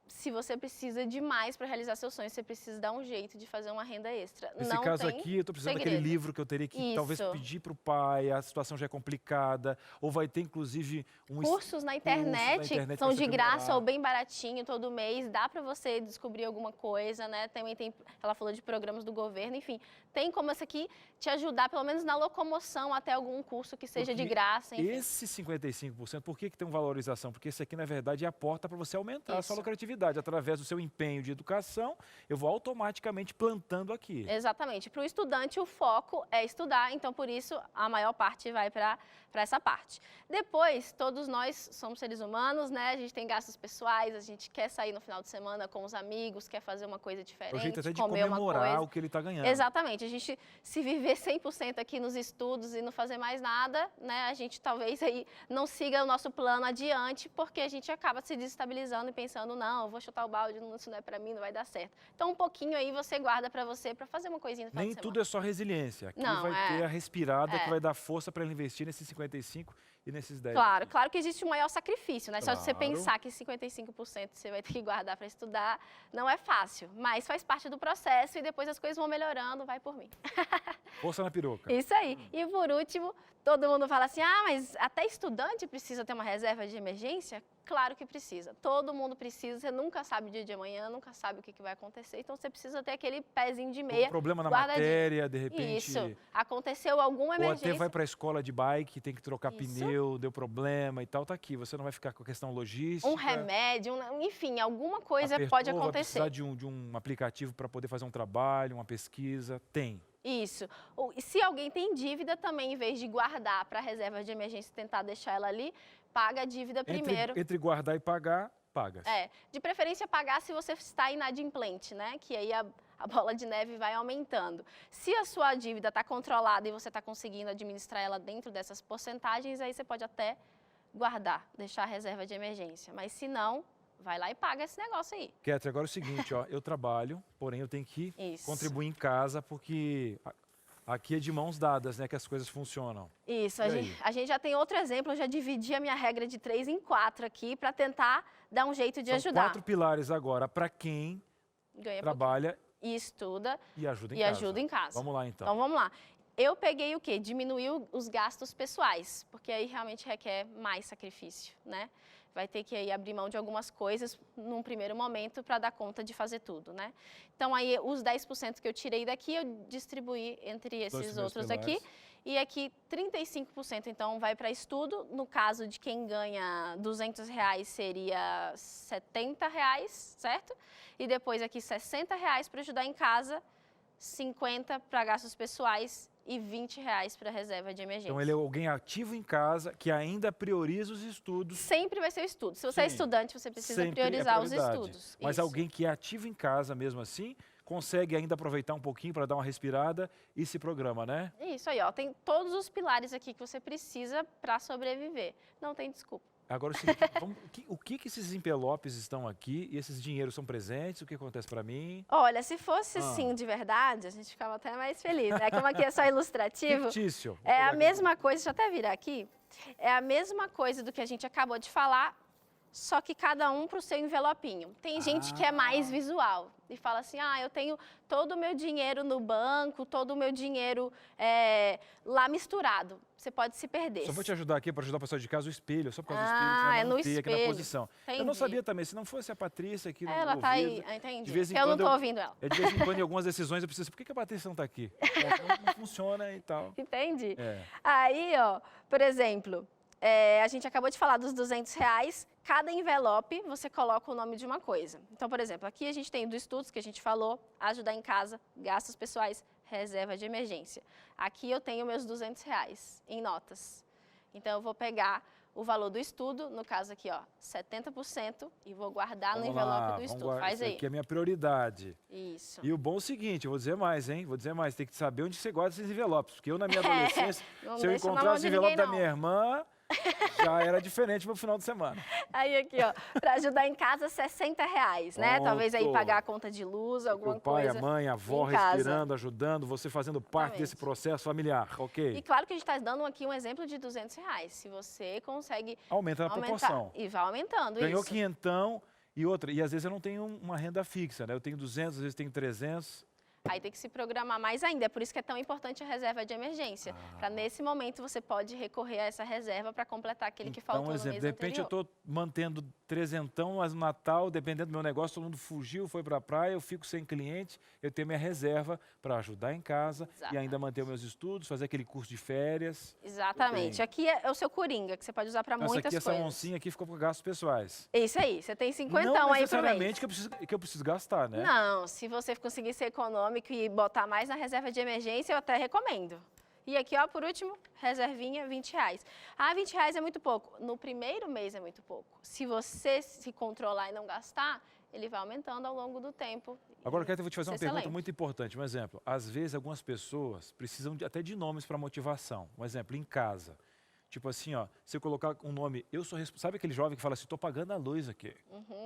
Se você precisa de mais para realizar seus sonhos, você precisa dar um jeito de fazer uma renda extra. Nesse Não caso tem aqui, eu estou precisando daquele segredo. livro que eu teria que talvez Isso. pedir para o pai, a situação já é complicada, ou vai ter inclusive Cursos na internet são pra você de graça aprimorar. ou bem baratinho todo mês, dá para você descobrir alguma coisa, né? Também tem, ela falou de programas do governo, enfim, tem como essa aqui te ajudar pelo menos na locomoção até algum curso que seja de Porque graça, enfim. Esse 55%, por que tem uma valorização? Porque esse aqui, na verdade, é a porta para você aumentar a sua Isso. lucratividade. Através do seu empenho de educação, eu vou automaticamente plantando aqui. Exatamente. Para o estudante, o foco é estudar, então, por isso, a maior parte vai para essa parte. Depois, todos nós somos seres humanos, né? A gente tem gastos pessoais, a gente quer sair no final de semana com os amigos, quer fazer uma coisa diferente, É o jeito até de comer uma comemorar coisa. o que ele está ganhando. Exatamente. A gente, se viver 100% aqui nos estudos e não fazer mais nada, né? A gente talvez aí não siga o nosso plano adiante, porque a gente acaba se desestabilizando e pensando, não, eu vou chutar o balde, isso não é para mim, não vai dar certo. Então, um pouquinho aí você guarda para você, para fazer uma coisinha no final Nem de semana. tudo é só resiliência. Aqui Não, vai ter a respirada que É. vai dar força para ele investir nesses 55 e nesses 10. Claro, claro que existe um maior sacrifício, né? Só de você Claro. pensar que 55% você vai ter que guardar para estudar, não é fácil, mas faz parte do processo e depois as coisas vão melhorando, vai por mim. Força na peruca. Isso aí. E por último, todo mundo fala assim, mas até estudante precisa ter uma reserva de emergência? Claro que precisa. Todo mundo precisa, você nunca sabe o dia de amanhã, nunca sabe o que vai acontecer, então você precisa ter aquele pezinho de meia Um problema na guardadinho. matéria, de repente. Isso. Aconteceu alguma Ou emergência. até vai para a escola de bike, tem que trocar Isso. pneu, deu problema e tal, tá aqui. Você não vai ficar com a questão logística. Um remédio, enfim, alguma coisa apertou, pode vai acontecer. precisar de um aplicativo para poder fazer um trabalho, uma pesquisa. Tem. Isso. E se alguém tem dívida também, em vez de guardar para a reserva de emergência e tentar deixar ela ali, paga a dívida primeiro. Entre guardar e pagar, paga. De preferência pagar se você está inadimplente, né? Que aí a bola de neve vai aumentando. Se a sua dívida está controlada e você está conseguindo administrar ela dentro dessas porcentagens, aí você pode até guardar, deixar a reserva de emergência. Mas se não, vai lá e paga esse negócio aí. Ketri, agora é o seguinte, ó, eu trabalho, porém eu tenho que Isso. contribuir em casa, porque aqui é de mãos dadas, né, que as coisas funcionam. Isso, E aí? a gente já tem outro exemplo, eu já dividi a minha regra de 3 em 4 aqui para tentar dar um jeito de São ajudar. 4 pilares agora para quem Ganha trabalha e estuda e ajuda em e casa. ajuda em casa. Vamos lá, então. Então vamos lá. Eu peguei o quê? Diminuiu os gastos pessoais, porque aí realmente requer mais sacrifício, né? Vai ter que aí abrir mão de algumas coisas num primeiro momento para dar conta de fazer tudo, né? Então aí os 10% que eu tirei daqui, eu distribuí entre esses primeiros outros pilares. aqui. E aqui 35% então vai para estudo. No caso de quem ganha R$200 seria R$70, certo? E depois aqui R$60 para ajudar em casa, 50 para gastos pessoais e R$20 para reserva de emergência. Então ele é alguém ativo em casa que ainda prioriza os estudos. Sempre vai ser o estudo. Se você é Sim. estudante, você precisa Sempre é priorizar os prioridade. estudos. Mas Isso. alguém que é ativo em casa mesmo assim, consegue ainda aproveitar um pouquinho para dar uma respirada e se programa, né? Isso aí, ó. Tem todos os pilares aqui que você precisa para sobreviver. Não tem desculpa. Agora, o seguinte, o que esses envelopes estão aqui e esses dinheiros são presentes? O que acontece para mim? Olha, se fosse assim de verdade, a gente ficava até mais feliz, né? Como aqui é só ilustrativo. Fictício. É a mesma coisa, deixa eu até virar aqui. É a mesma coisa do que a gente acabou de falar, só que cada um para o seu envelopinho. Tem gente que é mais visual e fala assim, eu tenho todo o meu dinheiro no banco, todo o meu dinheiro lá misturado. Você pode se perder. Só vou te ajudar aqui, para ajudar o pessoal de casa, o espelho. Só por causa do espelho, que vai é no manter aqui na espelho. posição. Entendi. Eu não sabia também, se não fosse a Patrícia aqui no Ela ouvido, tá aí, entendi. de vez em Eu não quando tô ouvindo ela. De vez em quando, em algumas decisões, eu preciso, por que a Patrícia não tá aqui? Não funciona e tal. Entendi. É. Aí, por exemplo, a gente acabou de falar dos R$200, cada envelope você coloca o nome de uma coisa. Então, por exemplo, aqui a gente tem do estudos, que a gente falou, ajudar em casa, gastos pessoais, reserva de emergência. Aqui eu tenho meus R$200 em notas. Então, eu vou pegar o valor do estudo, no caso aqui, 70%, e vou guardar no envelope do estudo. Faz aí. Isso aqui é a minha prioridade. Isso. E o bom é o seguinte, eu vou dizer mais, hein? Vou dizer mais, tem que saber onde você guarda esses envelopes. Porque eu, na minha adolescência, Não se eu deixa na mão encontrasse o de envelope ninguém, da não. minha irmã, já era diferente pro final de semana. Aí aqui, para ajudar em casa, R$60, né? Talvez aí Pronto. pagar a conta de luz, alguma O pai, coisa. a mãe, a avó em casa. respirando, ajudando, você fazendo parte Exatamente. desse processo familiar, ok? E claro que a gente está dando aqui um exemplo de R$200. Se você consegue Aumenta na proporção. e vai aumentando Ganhou isso. quinhentão e outra. E às vezes eu não tenho uma renda fixa, né? Eu tenho 200, às vezes tenho 300. Aí tem que se programar mais ainda. É por isso que é tão importante a reserva de emergência. Para nesse momento você pode recorrer a essa reserva para completar aquele que faltou Então, no exemplo, mês de repente anterior. eu estou mantendo trezentão, mas no Natal, dependendo do meu negócio, todo mundo fugiu, foi para a praia, eu fico sem cliente, eu tenho minha reserva para ajudar em casa e ainda manter os meus estudos, fazer aquele curso de férias. Exatamente. Bem. Aqui é o seu coringa, que você pode usar para Essa muitas aqui, essa coisas. oncinha aqui ficou para gastos pessoais. Isso aí, você tem 50 Não aí por mês. necessariamente que eu preciso gastar, né? Não, se você conseguir ser econômico e botar mais na reserva de emergência, eu até recomendo. E aqui, por último, reservinha, R$20. R$20 é muito pouco. No primeiro mês é muito pouco. Se você se controlar e não gastar, ele vai aumentando ao longo do tempo. Agora, Kétia, eu vou te fazer uma pergunta Excelente. muito importante. Um exemplo, às vezes algumas pessoas precisam até de nomes para motivação. Um exemplo, em casa. Tipo assim, se eu colocar um nome, sabe aquele jovem que fala assim, estou pagando a luz aqui.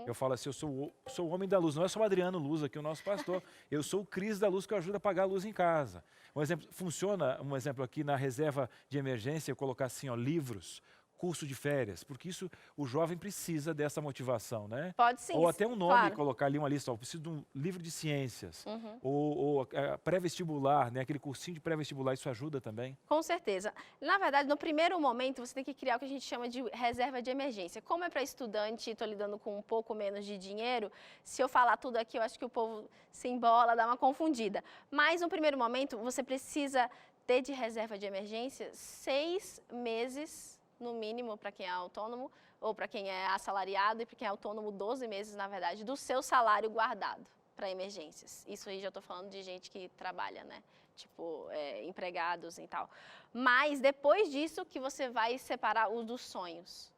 Eu falo assim, eu sou o homem da luz, não é só o Adriano Luz aqui, o nosso pastor. Eu sou o Cris da luz que ajuda a pagar a luz em casa. Um exemplo, funciona, um exemplo aqui na reserva de emergência, eu colocar assim, livros, curso de férias, porque isso o jovem precisa dessa motivação, né? Pode sim. Ou até um nome, claro. colocar ali uma lista, eu preciso de um livro de ciências, ou pré-vestibular, né? Aquele cursinho de pré-vestibular, isso ajuda também? Com certeza. Na verdade, no primeiro momento, você tem que criar o que a gente chama de reserva de emergência. Como é para estudante e estou lidando com um pouco menos de dinheiro, se eu falar tudo aqui, eu acho que o povo se embola, dá uma confundida. Mas, no primeiro momento, você precisa ter de reserva de emergência 6 meses, no mínimo, para quem é autônomo, ou para quem é assalariado, e para quem é autônomo, 12 meses, na verdade, do seu salário guardado para emergências. Isso aí já estou falando de gente que trabalha, né? Tipo, empregados e tal. Mas depois disso que você vai separar o dos sonhos.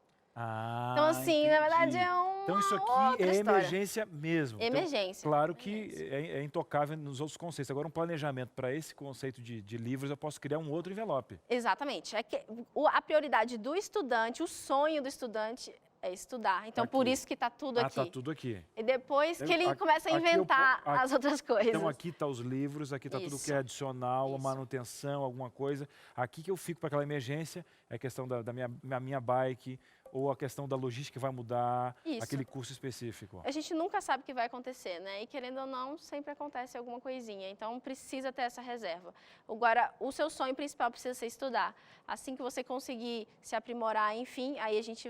Então, assim, na verdade, é uma Então, isso aqui outra é história. emergência mesmo. Emergência. Então, claro que é intocável nos outros conceitos. Agora, um planejamento para esse conceito de livros, eu posso criar um outro envelope. Exatamente. É que a prioridade do estudante, o sonho do estudante é estudar. Então, por Aqui. isso que está tudo aqui. Está tudo aqui. E depois que ele começa a aqui eu inventar po- as outras coisas. Então, aqui está os livros, aqui está tudo que é Isso. adicional, a Isso. manutenção, alguma coisa. Aqui que eu fico para aquela emergência, é a questão da minha bike, ou a questão da logística que vai mudar, Isso. aquele curso específico. A gente nunca sabe o que vai acontecer, né? E querendo ou não, sempre acontece alguma coisinha. Então, precisa ter essa reserva. Agora, o seu sonho principal precisa ser estudar. Assim que você conseguir se aprimorar, enfim, aí a gente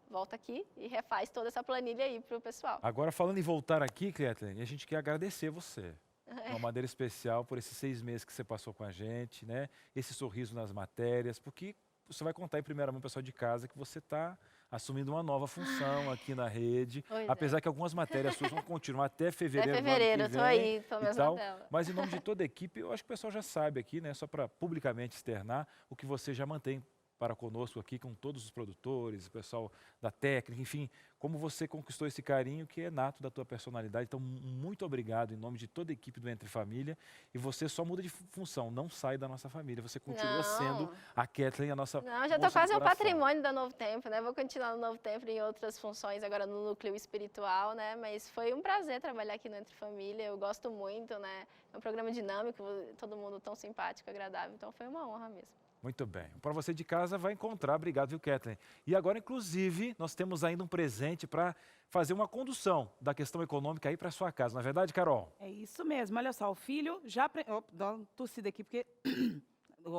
volta aqui e refaz toda essa planilha aí para o pessoal. Agora, falando em voltar aqui, Kathleen, a gente quer agradecer você. De uma maneira especial por esses 6 meses que você passou com a gente, né? Esse sorriso nas matérias, porque você vai contar em primeira mão, pessoal de casa, que você está assumindo uma nova função aqui na rede. Pois Apesar que algumas matérias suas vão continuar até fevereiro. Até do ano que fevereiro, eu tô vem aí, tô e mesmo tal. na tela. Mas em nome de toda a equipe, eu acho que o pessoal já sabe aqui, né? Só para publicamente externar o que você já mantém para conosco aqui, com todos os produtores, o pessoal da técnica, enfim, como você conquistou esse carinho que é nato da tua personalidade. Então, muito obrigado em nome de toda a equipe do Entre Família. E você só muda de função, não sai da nossa família. Você continua Não. sendo a Kathleen, a nossa Não, já moça estou do quase um coração. patrimônio da Novo Tempo, né? Vou continuar no Novo Tempo em outras funções, agora no núcleo espiritual, né? Mas foi um prazer trabalhar aqui no Entre Família, eu gosto muito, né? É um programa dinâmico, todo mundo tão simpático, agradável, então foi uma honra mesmo. Muito bem. Para você de casa vai encontrar. Obrigado, viu, Kathleen? E agora, inclusive, nós temos ainda um presente para fazer uma condução da questão econômica aí para sua casa. Não é verdade, Carol? É isso mesmo. Olha só, o filho já... Dá uma tossida aqui, porque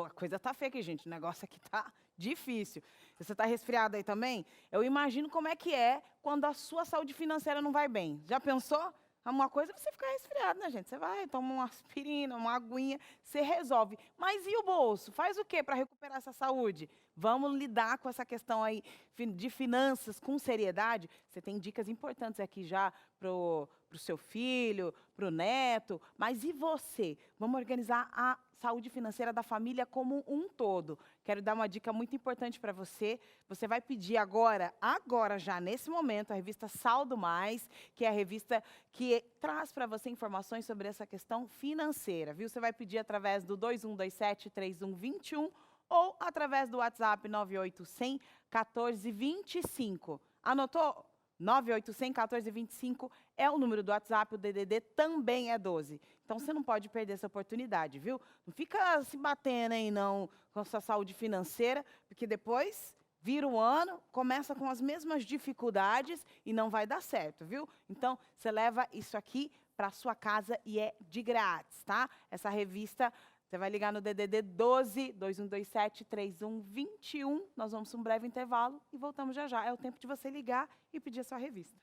a coisa tá feia aqui, gente. O negócio aqui tá difícil. Você tá resfriado aí também? Eu imagino como é que é quando a sua saúde financeira não vai bem. Já pensou? Uma coisa é você ficar resfriado, né, gente? Você vai, toma uma aspirina, uma aguinha, você resolve. Mas e o bolso? Faz o quê para recuperar essa saúde? Vamos lidar com essa questão aí de finanças com seriedade? Você tem dicas importantes aqui já pro seu filho, pro neto. Mas e você? Vamos organizar a saúde financeira da família como um todo. Quero dar uma dica muito importante para você. Você vai pedir agora já nesse momento, a revista Saldo Mais, que é a revista que traz para você informações sobre essa questão financeira, viu? Você vai pedir através do 2127-3121 ou através do WhatsApp 9800-1425. Anotou? 9800-1425 é o número do WhatsApp, o DDD também é 12. Então, você não pode perder essa oportunidade, viu? Não fica se batendo aí, não, com a sua saúde financeira, porque depois vira o ano, começa com as mesmas dificuldades e não vai dar certo, viu? Então, você leva isso aqui para a sua casa e é de grátis, tá? Essa revista... Você vai ligar no DDD 12 2127 3121. Nós vamos para um breve intervalo e voltamos já já. É o tempo de você ligar e pedir a sua revista.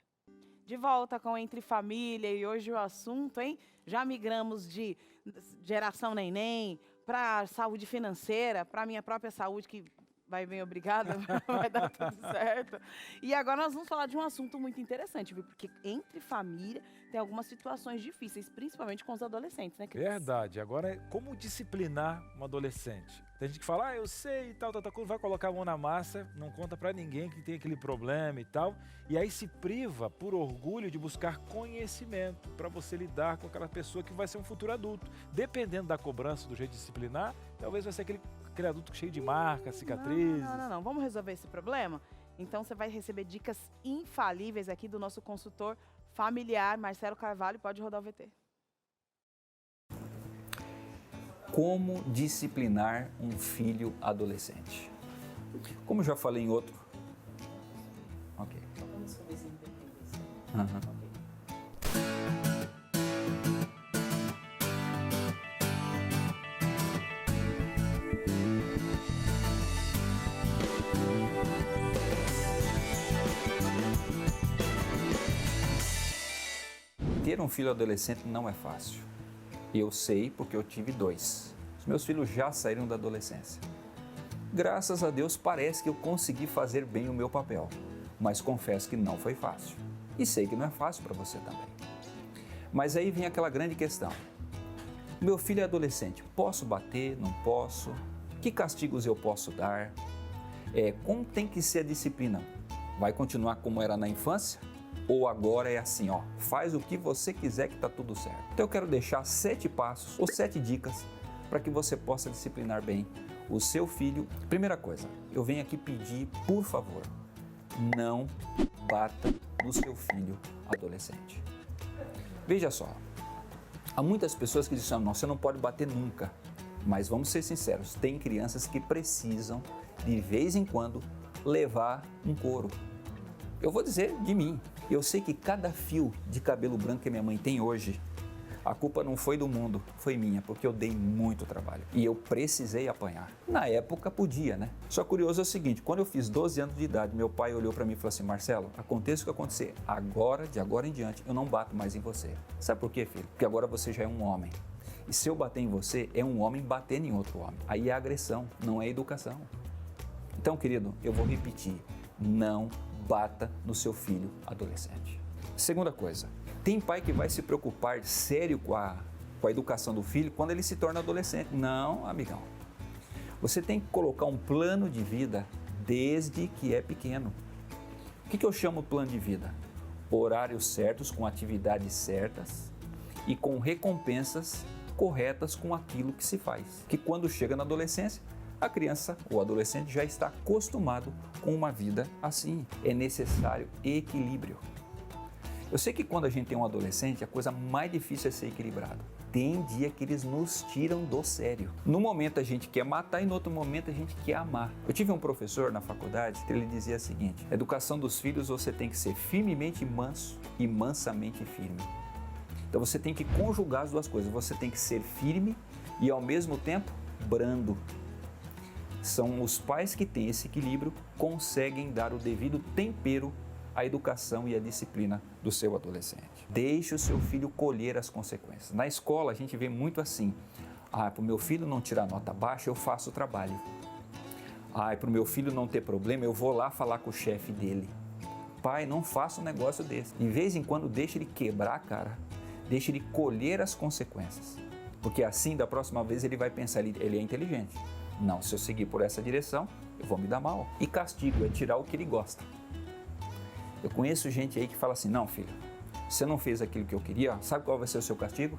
De volta com Entre Família e hoje o assunto, hein? Já migramos de geração neném para saúde financeira, para a minha própria saúde, que vai bem, obrigada, vai dar tudo certo. E agora nós vamos falar de um assunto muito interessante, viu? Porque entre família tem algumas situações difíceis, principalmente com os adolescentes, né, Cris? Verdade. Agora, como disciplinar um adolescente? Tem gente que fala, eu sei e tal, vai colocar a mão na massa, não conta pra ninguém que tem aquele problema e tal, e aí se priva por orgulho de buscar conhecimento para você lidar com aquela pessoa que vai ser um futuro adulto. Dependendo da cobrança, do jeito de disciplinar, talvez vai ser aquele adulto cheio de marcas, cicatrizes. Não. Vamos resolver esse problema? Então, você vai receber dicas infalíveis aqui do nosso consultor familiar, Marcelo Carvalho. Pode rodar o VT. Como disciplinar um filho adolescente? Como eu já falei em outro... Ok. Uhum. Ter um filho adolescente não é fácil. Eu sei porque eu tive 2. Os meus filhos já saíram da adolescência. Graças a Deus parece que eu consegui fazer bem o meu papel, mas confesso que não foi fácil. E sei que não é fácil para você também. Mas aí vem aquela grande questão. Meu filho é adolescente, posso bater, não posso? Que castigos eu posso dar? Como tem que ser a disciplina? Vai continuar como era na infância? Ou agora é assim, faz o que você quiser que está tudo certo. Então eu quero deixar 7 passos ou 7 dicas para que você possa disciplinar bem o seu filho. Primeira coisa, eu venho aqui pedir, por favor, não bata no seu filho adolescente. Veja só, há muitas pessoas que dizem, não, você não pode bater nunca. Mas vamos ser sinceros, tem crianças que precisam, de vez em quando, levar um couro. Eu vou dizer de mim. Eu sei que cada fio de cabelo branco que minha mãe tem hoje, a culpa não foi do mundo, foi minha, porque eu dei muito trabalho. E eu precisei apanhar. Na época podia, né? Só curioso é o seguinte, quando eu fiz 12 anos de idade, meu pai olhou para mim e falou assim, Marcelo, aconteça o que acontecer, de agora em diante, eu não bato mais em você. Sabe por quê, filho? Porque agora você já é um homem. E se eu bater em você, é um homem batendo em outro homem. Aí é agressão, não é educação. Então, querido, eu vou repetir, não bata no seu filho adolescente. Segunda coisa, tem pai que vai se preocupar sério com a educação do filho quando ele se torna adolescente. Não, amigão. Você tem que colocar um plano de vida desde que é pequeno. O que eu chamo de plano de vida? Horários certos, com atividades certas e com recompensas corretas com aquilo que se faz. Que quando chega na adolescência, a criança ou adolescente já está acostumado com uma vida assim. É necessário equilíbrio. Eu sei que quando a gente tem um adolescente, a coisa mais difícil é ser equilibrado. Tem dia que eles nos tiram do sério. No momento a gente quer matar e no outro momento a gente quer amar. Eu tive um professor na faculdade que ele dizia o seguinte: educação dos filhos você tem que ser firmemente manso e mansamente firme. Então você tem que conjugar as duas coisas. Você tem que ser firme e ao mesmo tempo brando. São os pais que têm esse equilíbrio, conseguem dar o devido tempero à educação e à disciplina do seu adolescente. Deixe o seu filho colher as consequências. Na escola a gente vê muito assim: para o meu filho não tirar nota baixa, eu faço o trabalho. Para o meu filho não ter problema, eu vou lá falar com o chefe dele. Pai, não faça um negócio desse. De vez em quando deixa ele quebrar a cara, deixa ele colher as consequências. Porque assim, da próxima vez, ele vai pensar, ele é inteligente. Não, se eu seguir por essa direção, eu vou me dar mal. E castigo é tirar o que ele gosta. Eu conheço gente aí que fala assim: não, filho, você não fez aquilo que eu queria, sabe qual vai ser o seu castigo?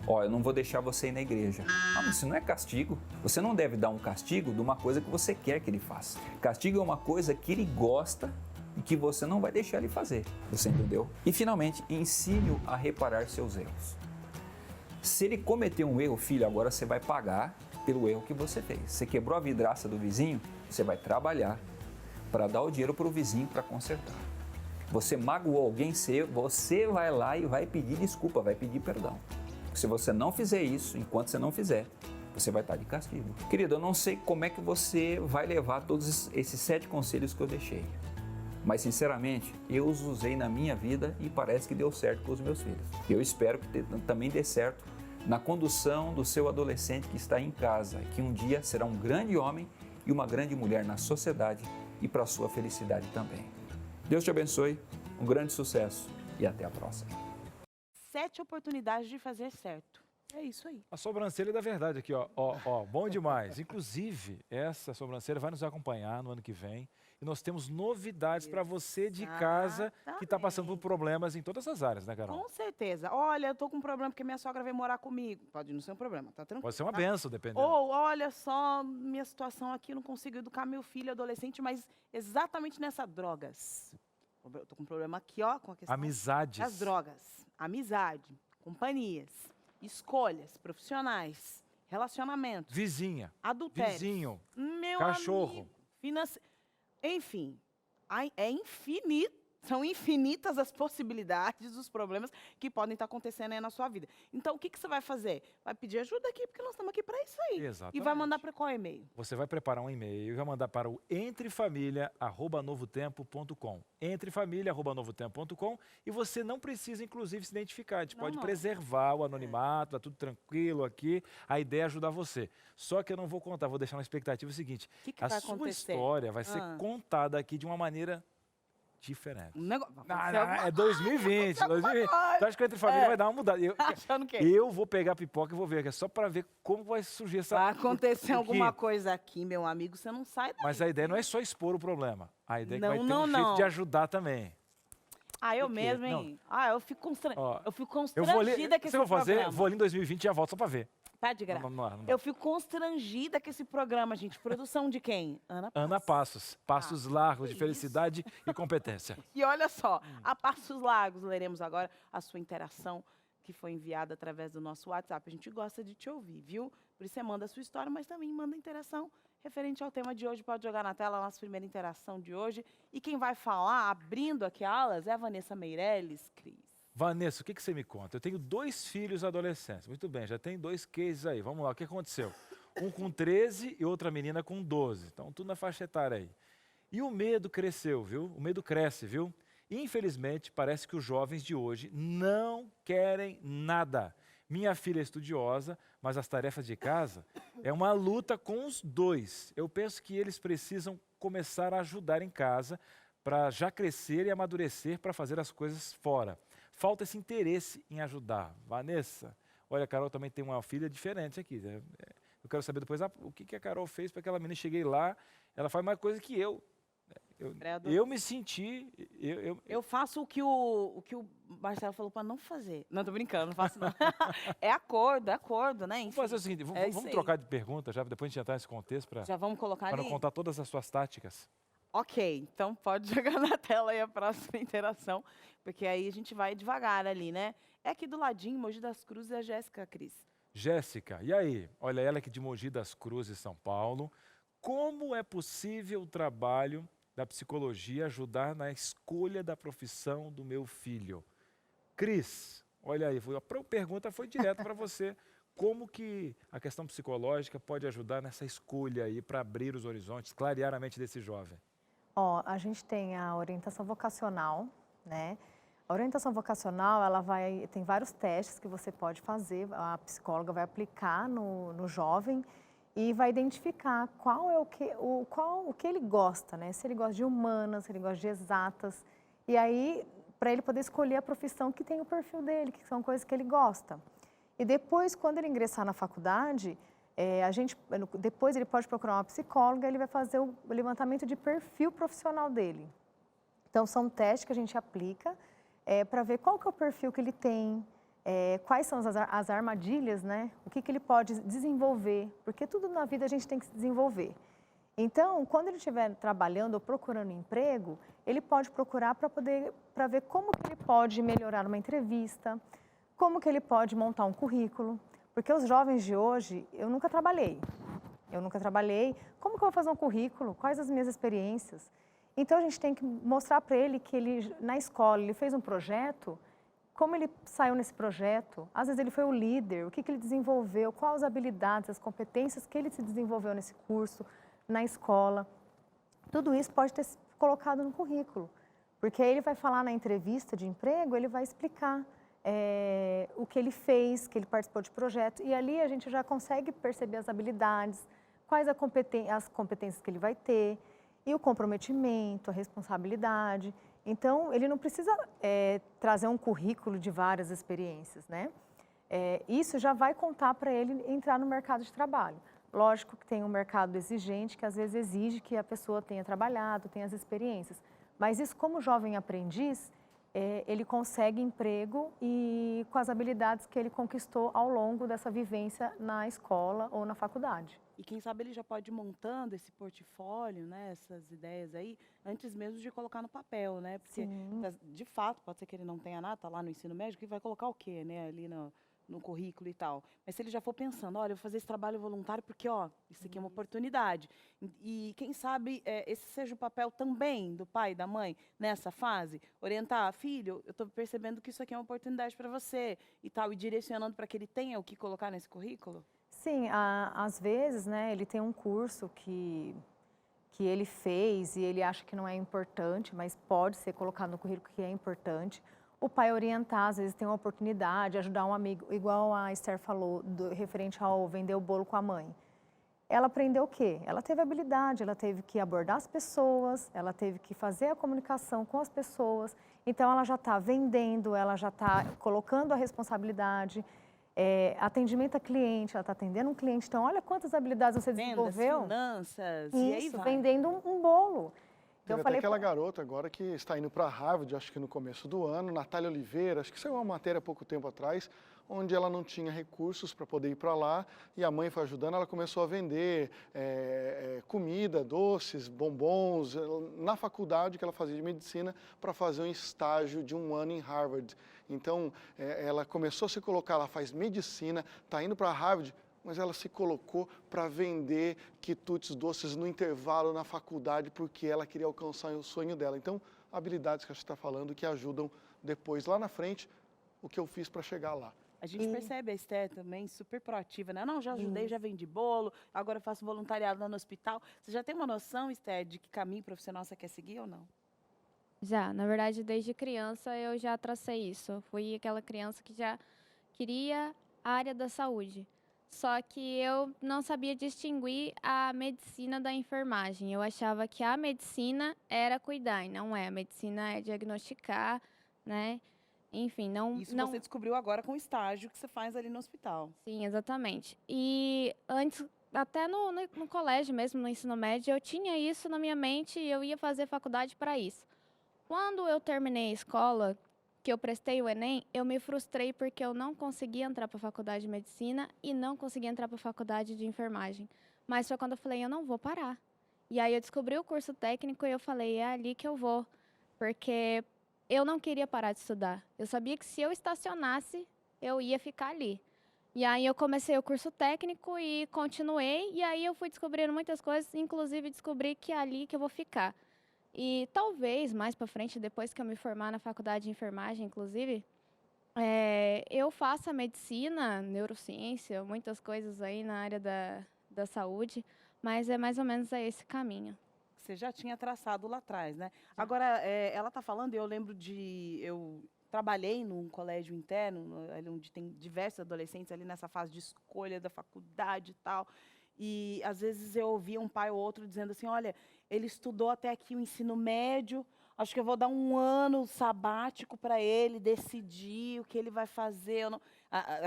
Eu não vou deixar você ir na igreja. Mas isso não é castigo. Você não deve dar um castigo de uma coisa que você quer que ele faça. Castigo é uma coisa que ele gosta e que você não vai deixar ele fazer. Você entendeu? E finalmente, ensine-o a reparar seus erros. Se ele cometeu um erro, filho, agora você vai pagar pelo erro que você fez. Você quebrou a vidraça do vizinho, você vai trabalhar para dar o dinheiro para o vizinho para consertar. Você magoou alguém seu, você vai lá e vai pedir desculpa, vai pedir perdão. Se você não fizer isso, enquanto você não fizer, você vai estar de castigo. Querido, eu não sei como é que você vai levar todos esses 7 conselhos que eu deixei. Mas, sinceramente, eu os usei na minha vida e parece que deu certo com os meus filhos. Eu espero que também dê certo na condução do seu adolescente que está em casa, que um dia será um grande homem e uma grande mulher na sociedade e para a sua felicidade também. Deus te abençoe, um grande sucesso e até a próxima. 7 oportunidades de fazer certo. É isso aí. A sobrancelha da verdade aqui, ó, bom demais. Inclusive, essa sobrancelha vai nos acompanhar no ano que vem. E nós temos novidades para você de casa que está passando por problemas em todas as áreas, né, Carol? Com certeza. Olha, eu tô com um problema porque minha sogra veio morar comigo. Pode não ser um problema, tá tranquilo. Pode ser uma benção, dependendo. Ou, olha só, minha situação aqui, eu não consigo educar meu filho adolescente, mas exatamente nessas drogas. Eu tô com um problema aqui, ó, com a questão Amizades. das drogas. Amizade, companhias, escolhas profissionais, relacionamentos. Vizinha. Adultério. Vizinho. Meu Cachorro. amigo, enfim, é infinito. São infinitas as possibilidades, os problemas que podem estar acontecendo aí na sua vida. Então, o que você vai fazer? Vai pedir ajuda aqui, porque nós estamos aqui para isso aí. Exatamente. E vai mandar para qual e-mail? Você vai preparar um e-mail e vai mandar para o entrefamilia@novotempo.com. Entrefamilia@novotempo.com, e você não precisa, inclusive, se identificar. A gente pode preservar o anonimato, tá tudo tranquilo aqui. A ideia é ajudar você. Só que eu não vou contar, vou deixar uma expectativa seguinte. Que a vai sua acontecer? história vai ser contada aqui de uma maneira diferente. É 2020. Então acho que o Entre Família vai dar uma mudada. Achando que Eu vou pegar a pipoca e vou ver, que é só para ver como vai surgir essa... vai acontecer alguma coisa aqui, meu amigo, você não sai daí. Mas a ideia não é só expor o problema. A ideia é que vai ter Não, jeito de ajudar também. Eu mesmo, hein? Eu fico constrangida com esse programa. fazer, vou ali em 2020 e já volto só para ver. Tá de graça. Eu fico constrangida com esse programa, gente. Produção de quem? Ana Passos. Passos largos de felicidade e competência. E olha só, a Passos Largos, leremos agora a sua interação que foi enviada através do nosso WhatsApp. A gente gosta de te ouvir, viu? Por isso você manda a sua história, mas também manda interação referente ao tema de hoje. Pode jogar na tela a nossa primeira interação de hoje. E quem vai falar, abrindo aqui alas, é a Vanessa Meirelles, Cris. Vanessa, o que você me conta? Eu tenho 2 filhos adolescentes. Muito bem, já tem 2 cases aí. Vamos lá, o que aconteceu? Um com 13 e outra menina com 12. Então, tudo na faixa etária aí. E o medo cresceu, viu? O medo cresce, viu? Infelizmente, parece que os jovens de hoje não querem nada. Minha filha é estudiosa, mas as tarefas de casa é uma luta com os 2. Eu penso que eles precisam começar a ajudar em casa para já crescer e amadurecer para fazer as coisas fora. Falta esse interesse em ajudar. Vanessa, olha, a Carol também tem uma filha diferente aqui. Eu quero saber depois o que a Carol fez para aquela menina. Cheguei lá, ela faz mais coisa que eu. Eu me senti... Eu faço o que o Marcelo falou para não fazer. Não, tô brincando, não faço não. É acordo, né? Enfim, vamos fazer o seguinte, vamos trocar de pergunta já, depois a gente entrar nesse contexto para já vamos colocar não contar todas as suas táticas. Ok, então pode jogar na tela aí a próxima interação, porque aí a gente vai devagar ali, né? É aqui do ladinho, Mogi das Cruzes, é a Jéssica, Cris. Jéssica, e aí? Olha ela aqui de Mogi das Cruzes, São Paulo. Como é possível o trabalho da psicologia ajudar na escolha da profissão do meu filho? Cris, olha aí, a pergunta foi direta para você. Como que a questão psicológica pode ajudar nessa escolha aí para abrir os horizontes, clarear a mente desse jovem? Ó, a gente tem a orientação vocacional, né? A orientação vocacional, tem vários testes que você pode fazer, a psicóloga vai aplicar no jovem e vai identificar qual é o que ele gosta, né? Se ele gosta de humanas, se ele gosta de exatas, e aí para ele poder escolher a profissão que tem o perfil dele, que são coisas que ele gosta. E depois, quando ele ingressar na faculdade, depois ele pode procurar uma psicóloga, ele vai fazer o levantamento de perfil profissional dele. Então, são testes que a gente aplica para ver qual que é o perfil que ele tem, quais são as armadilhas, né? O que ele pode desenvolver, porque tudo na vida a gente tem que se desenvolver. Então, quando ele estiver trabalhando ou procurando emprego, ele pode procurar para ver como que ele pode melhorar numa entrevista, como que ele pode montar um currículo. Porque os jovens de hoje, eu nunca trabalhei. Como que eu vou fazer um currículo? Quais as minhas experiências? Então, a gente tem que mostrar para ele que na escola, ele fez um projeto, como ele saiu nesse projeto, às vezes ele foi o líder, o que ele desenvolveu, quais as habilidades, as competências que ele se desenvolveu nesse curso, na escola. Tudo isso pode ter colocado no currículo, porque aí ele vai falar na entrevista de emprego, ele vai explicar o que ele fez, que ele participou de projeto, e ali a gente já consegue perceber as habilidades, quais as competências que ele vai ter, e o comprometimento, a responsabilidade. Então, ele não precisa trazer um currículo de várias experiências, né? Isso já vai contar para ele entrar no mercado de trabalho. Lógico que tem um mercado exigente, que às vezes exige que a pessoa tenha trabalhado, tenha as experiências. Mas isso, como jovem aprendiz, ele consegue emprego e com as habilidades que ele conquistou ao longo dessa vivência na escola ou na faculdade. E quem sabe ele já pode ir montando esse portfólio, né, essas ideias aí, antes mesmo de colocar no papel, né? Porque, de fato, pode ser que ele não tenha nada, tá lá no ensino médio, que vai colocar o quê, né, ali no currículo e tal. Mas se ele já for pensando, olha, eu vou fazer esse trabalho voluntário porque, ó, isso aqui é uma oportunidade. E quem sabe esse seja o papel também do pai e da mãe nessa fase, orientar, filho, eu estou percebendo que isso aqui é uma oportunidade para você e tal, e direcionando para que ele tenha o que colocar nesse currículo? Sim, às vezes, né, ele tem um curso que ele fez e ele acha que não é importante, mas pode ser colocado no currículo que é importante. O pai orientar, às vezes tem uma oportunidade, ajudar um amigo, igual a Esther falou, referente ao vender o bolo com a mãe. Ela aprendeu o quê? Ela teve habilidade, ela teve que abordar as pessoas, ela teve que fazer a comunicação com as pessoas. Então, ela já está vendendo, ela já está colocando a responsabilidade. Atendimento a cliente, ela está atendendo um cliente. Então, olha quantas habilidades você desenvolveu. Finanças, isso, e aí vai. vendendo um bolo. Teve até aquela garota agora que está indo para Harvard, acho que no começo do ano, Natália Oliveira, acho que saiu uma matéria há pouco tempo atrás, onde ela não tinha recursos para poder ir para lá e a mãe foi ajudando, ela começou a vender comida, doces, bombons, na faculdade que ela fazia de medicina para fazer um estágio de 1 ano em Harvard. Então, ela começou a se colocar, ela faz medicina, está indo para Harvard, mas ela se colocou para vender quitutes doces no intervalo na faculdade porque ela queria alcançar o sonho dela. Então, habilidades que a gente está falando que ajudam depois, lá na frente, o que eu fiz para chegar lá. A gente percebe a Esther também super proativa, né? Não, já ajudei, já vendi bolo, agora faço voluntariado lá no hospital. Você já tem uma noção, Esther, de que caminho profissional você quer seguir ou não? Já, na verdade, desde criança eu já tracei isso. Eu fui aquela criança que já queria a área da saúde. Só que eu não sabia distinguir a medicina da enfermagem. Eu achava que a medicina era cuidar, e não é. A medicina é diagnosticar, né? Enfim, não... Isso não... você descobriu agora com o estágio que você faz ali no hospital. Sim, exatamente. E antes, até no colégio mesmo, no ensino médio, eu tinha isso na minha mente e eu ia fazer faculdade para isso. Quando eu terminei a escola, que eu prestei o Enem, eu me frustrei porque eu não conseguia entrar para a faculdade de medicina e não conseguia entrar para a faculdade de enfermagem. Mas foi quando eu falei, eu não vou parar. E aí eu descobri o curso técnico e eu falei, é ali que eu vou, porque eu não queria parar de estudar. Eu sabia que se eu estacionasse, eu ia ficar ali. E aí eu comecei o curso técnico e continuei, e aí eu fui descobrindo muitas coisas, inclusive descobri que é ali que eu vou ficar. E talvez mais para frente, depois que eu me formar na faculdade de enfermagem, inclusive, eu faça medicina, neurociência, muitas coisas aí na área da saúde, mas é mais ou menos esse caminho. Você já tinha traçado lá atrás, né? Agora, ela está falando, e eu lembro eu trabalhei num colégio interno, ali onde tem diversos adolescentes ali nessa fase de escolha da faculdade e tal. E às vezes eu ouvia um pai ou outro dizendo assim, olha, ele estudou até aqui o ensino médio, acho que eu vou dar um ano sabático para ele decidir o que ele vai fazer. Eu não...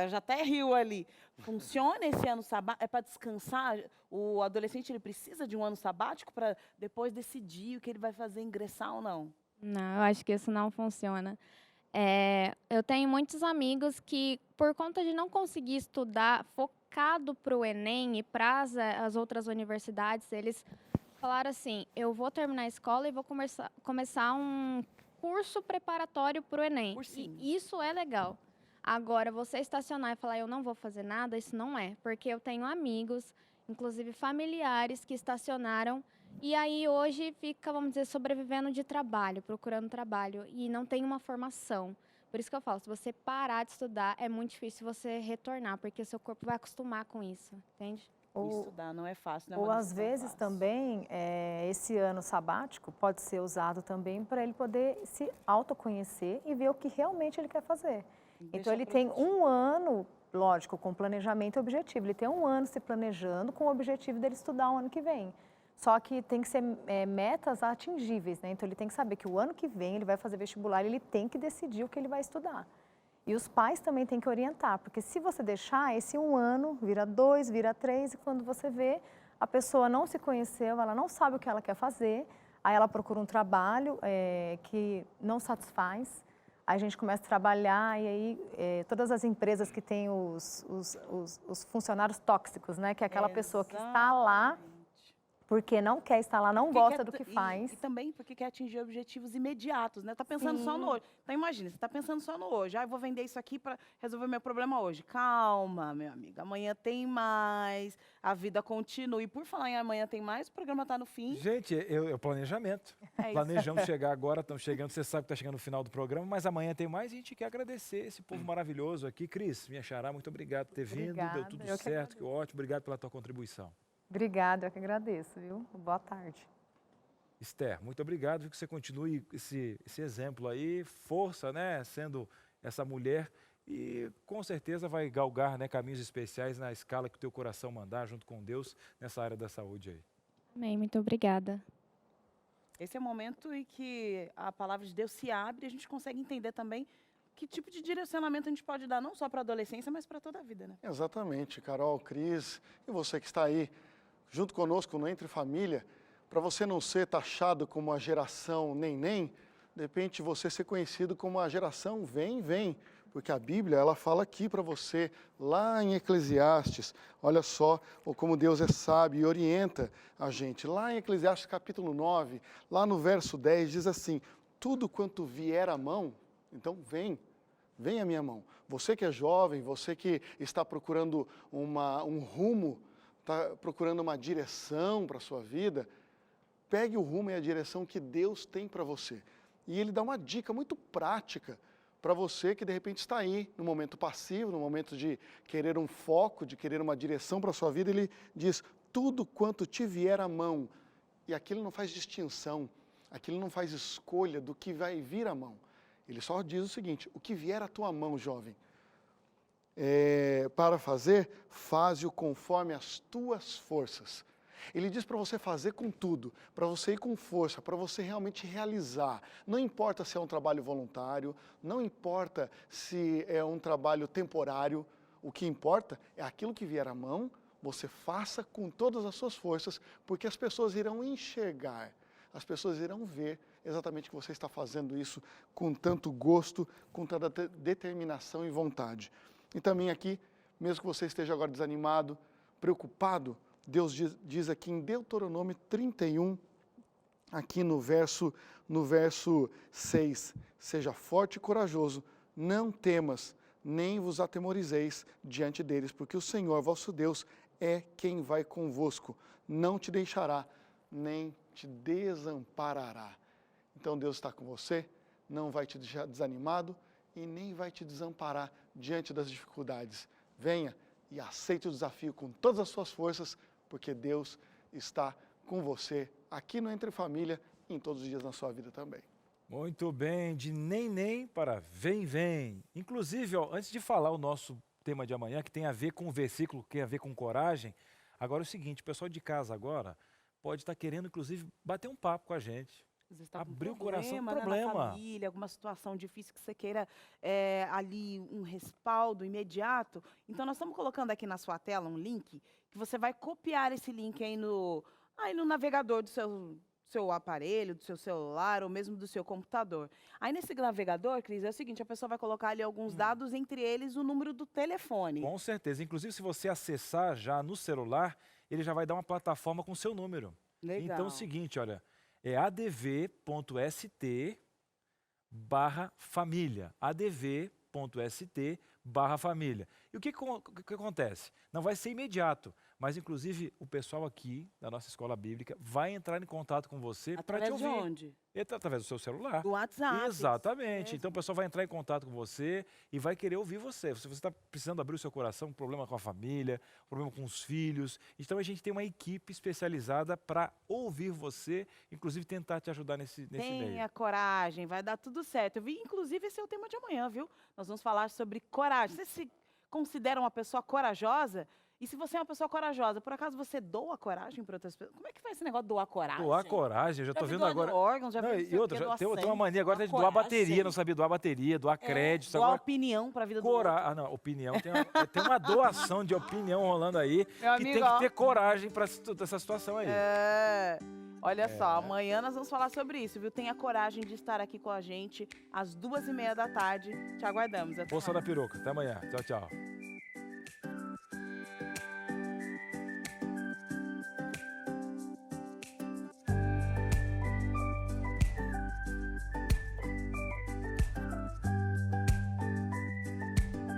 já até riu ali. Funciona esse ano sabático? É para descansar? O adolescente ele precisa de um ano sabático para depois decidir o que ele vai fazer, ingressar ou não? Não, eu acho que isso não funciona. Eu tenho muitos amigos que, por conta de não conseguir estudar focado para o Enem e para as outras universidades, eles falaram assim, eu vou terminar a escola e vou começar um curso preparatório para o Enem. Cursinho. E isso é legal. Agora, você estacionar e falar, eu não vou fazer nada, isso não é. Porque eu tenho amigos, inclusive familiares, que estacionaram e aí hoje fica, vamos dizer, sobrevivendo de trabalho, procurando trabalho e não tem uma formação. Por isso que eu falo, se você parar de estudar, é muito difícil você retornar, porque o seu corpo vai acostumar com isso, entende? Estudar não é fácil, não é Ou uma às decisão vezes fácil. também, esse ano sabático pode ser usado também para ele poder se autoconhecer e ver o que realmente ele quer fazer. Então ele tem um ano, lógico, com planejamento e objetivo, ele tem um ano se planejando com o objetivo dele estudar o ano que vem. Só que tem que ser metas atingíveis, né? Então ele tem que saber que o ano que vem ele vai fazer vestibular e ele tem que decidir o que ele vai estudar. E os pais também têm que orientar, porque se você deixar, esse um ano vira 2, vira 3, e quando você vê, a pessoa não se conheceu, ela não sabe o que ela quer fazer, aí ela procura um trabalho que não satisfaz, aí a gente começa a trabalhar, e aí todas as empresas que têm os funcionários tóxicos, né? Que é aquela pessoa que está lá porque não quer estar lá, não gosta do que faz. E também porque quer atingir objetivos imediatos, né? Tá pensando só no hoje. Então imagina, você tá pensando só no hoje. Ah, eu vou vender isso aqui para resolver meu problema hoje. Calma, meu amigo. Amanhã tem mais. A vida continua. E por falar em amanhã tem mais, o programa tá no fim. Gente, é o planejamento. Planejamos chegar agora, estamos chegando. Você sabe que está chegando no final do programa, mas amanhã tem mais e a gente quer agradecer esse povo maravilhoso aqui. Cris, minha xará, muito obrigado por ter vindo. Deu tudo certo, que ótimo. Obrigado pela tua contribuição. Obrigada, eu que agradeço, viu? Boa tarde. Esther, muito obrigado, que você continue esse exemplo aí, força, né, sendo essa mulher e com certeza vai galgar, né, caminhos especiais na escala que o teu coração mandar, junto com Deus, nessa área da saúde aí. Amém, muito obrigada. Esse é o momento em que a palavra de Deus se abre e a gente consegue entender também que tipo de direcionamento a gente pode dar, não só para a adolescência, mas para toda a vida, né? Exatamente, Carol, Cris e você que está aí junto conosco no Entre Família, para você não ser taxado como a geração nem, de repente você ser conhecido como a geração vem, porque a Bíblia, ela fala aqui para você, lá em Eclesiastes, olha só como Deus é sábio e orienta a gente. Lá em Eclesiastes capítulo 9, lá no verso 10, diz assim, tudo quanto vier à mão, então vem à minha mão. Você que é jovem, você que está procurando um rumo, está procurando uma direção para a sua vida, pegue o rumo e a direção que Deus tem para você. E Ele dá uma dica muito prática para você que de repente está aí no momento passivo, no momento de querer um foco, de querer uma direção para a sua vida. Ele diz, tudo quanto te vier à mão, e aquilo não faz distinção, aquilo não faz escolha do que vai vir à mão. Ele só diz o seguinte, o que vier à tua mão, jovem, para fazer, faze-o conforme as tuas forças. Ele diz para você fazer com tudo, para você ir com força, para você realmente realizar. Não importa se é um trabalho voluntário, não importa se é um trabalho temporário, o que importa é aquilo que vier à mão, você faça com todas as suas forças, porque as pessoas irão enxergar, as pessoas irão ver exatamente que você está fazendo isso com tanto gosto, com tanta determinação e vontade. E também aqui, mesmo que você esteja agora desanimado, preocupado, Deus diz aqui em Deuteronômio 31, aqui no verso 6, seja forte e corajoso, não temas, nem vos atemorizeis diante deles, porque o Senhor, vosso Deus, é quem vai convosco, não te deixará, nem te desamparará. Então Deus está com você, não vai te deixar desanimado e nem vai te desamparar diante das dificuldades. Venha e aceite o desafio com todas as suas forças, porque Deus está com você aqui no Entre Família e em todos os dias na sua vida também. Muito bem, de nem para vem. Inclusive, ó, antes de falar o nosso tema de amanhã, que tem a ver com o versículo, que tem a ver com coragem, agora é o seguinte, o pessoal de casa agora pode estar querendo, inclusive, bater um papo com a gente. Às vezes tá com Abrir o coração, né, problema. na família, alguma situação difícil que você queira ali um respaldo imediato. Então, nós estamos colocando aqui na sua tela um link, que você vai copiar esse link aí no navegador do seu aparelho, do seu celular ou mesmo do seu computador. Aí nesse navegador, Cris, é o seguinte, a pessoa vai colocar ali alguns dados, entre eles o número do telefone. Com certeza. Inclusive, se você acessar já no celular, ele já vai dar uma plataforma com o seu número. Legal. Então é o seguinte, olha, é adv.st/família. adv.st/família. E o que acontece? Não vai ser imediato, mas inclusive o pessoal aqui da nossa escola bíblica vai entrar em contato com você para te Através de ouvir. onde? Através do seu celular. Do WhatsApp. Exatamente. Então o pessoal vai entrar em contato com você e vai querer ouvir você. Se você está precisando abrir o seu coração, problema com a família, problema com os filhos. Então a gente tem uma equipe especializada para ouvir você, inclusive tentar te ajudar nesse meio. Tenha coragem, vai dar tudo certo. Eu vi, inclusive, esse é o tema de amanhã, viu? Nós vamos falar sobre coragem. Você se considera uma pessoa corajosa? E se você é uma pessoa corajosa, por acaso você doa coragem para outras pessoas? Como é que faz esse negócio de doar coragem? Doar coragem, eu já estou vendo agora. Órgãos, já Não, vi e outra, tem uma mania agora de doar bateria, não sabia doar bateria, doar crédito. Doar Agora, opinião para a vida do outro. não, opinião, tem uma doação de opinião rolando aí, Meu que amigo, tem que ter coragem para essa situação aí. Olha só, amanhã nós vamos falar sobre isso, viu? Tenha coragem de estar aqui com a gente às 2h30 da tarde. Te aguardamos. Bolsa da Peruca, até amanhã. Tchau, tchau.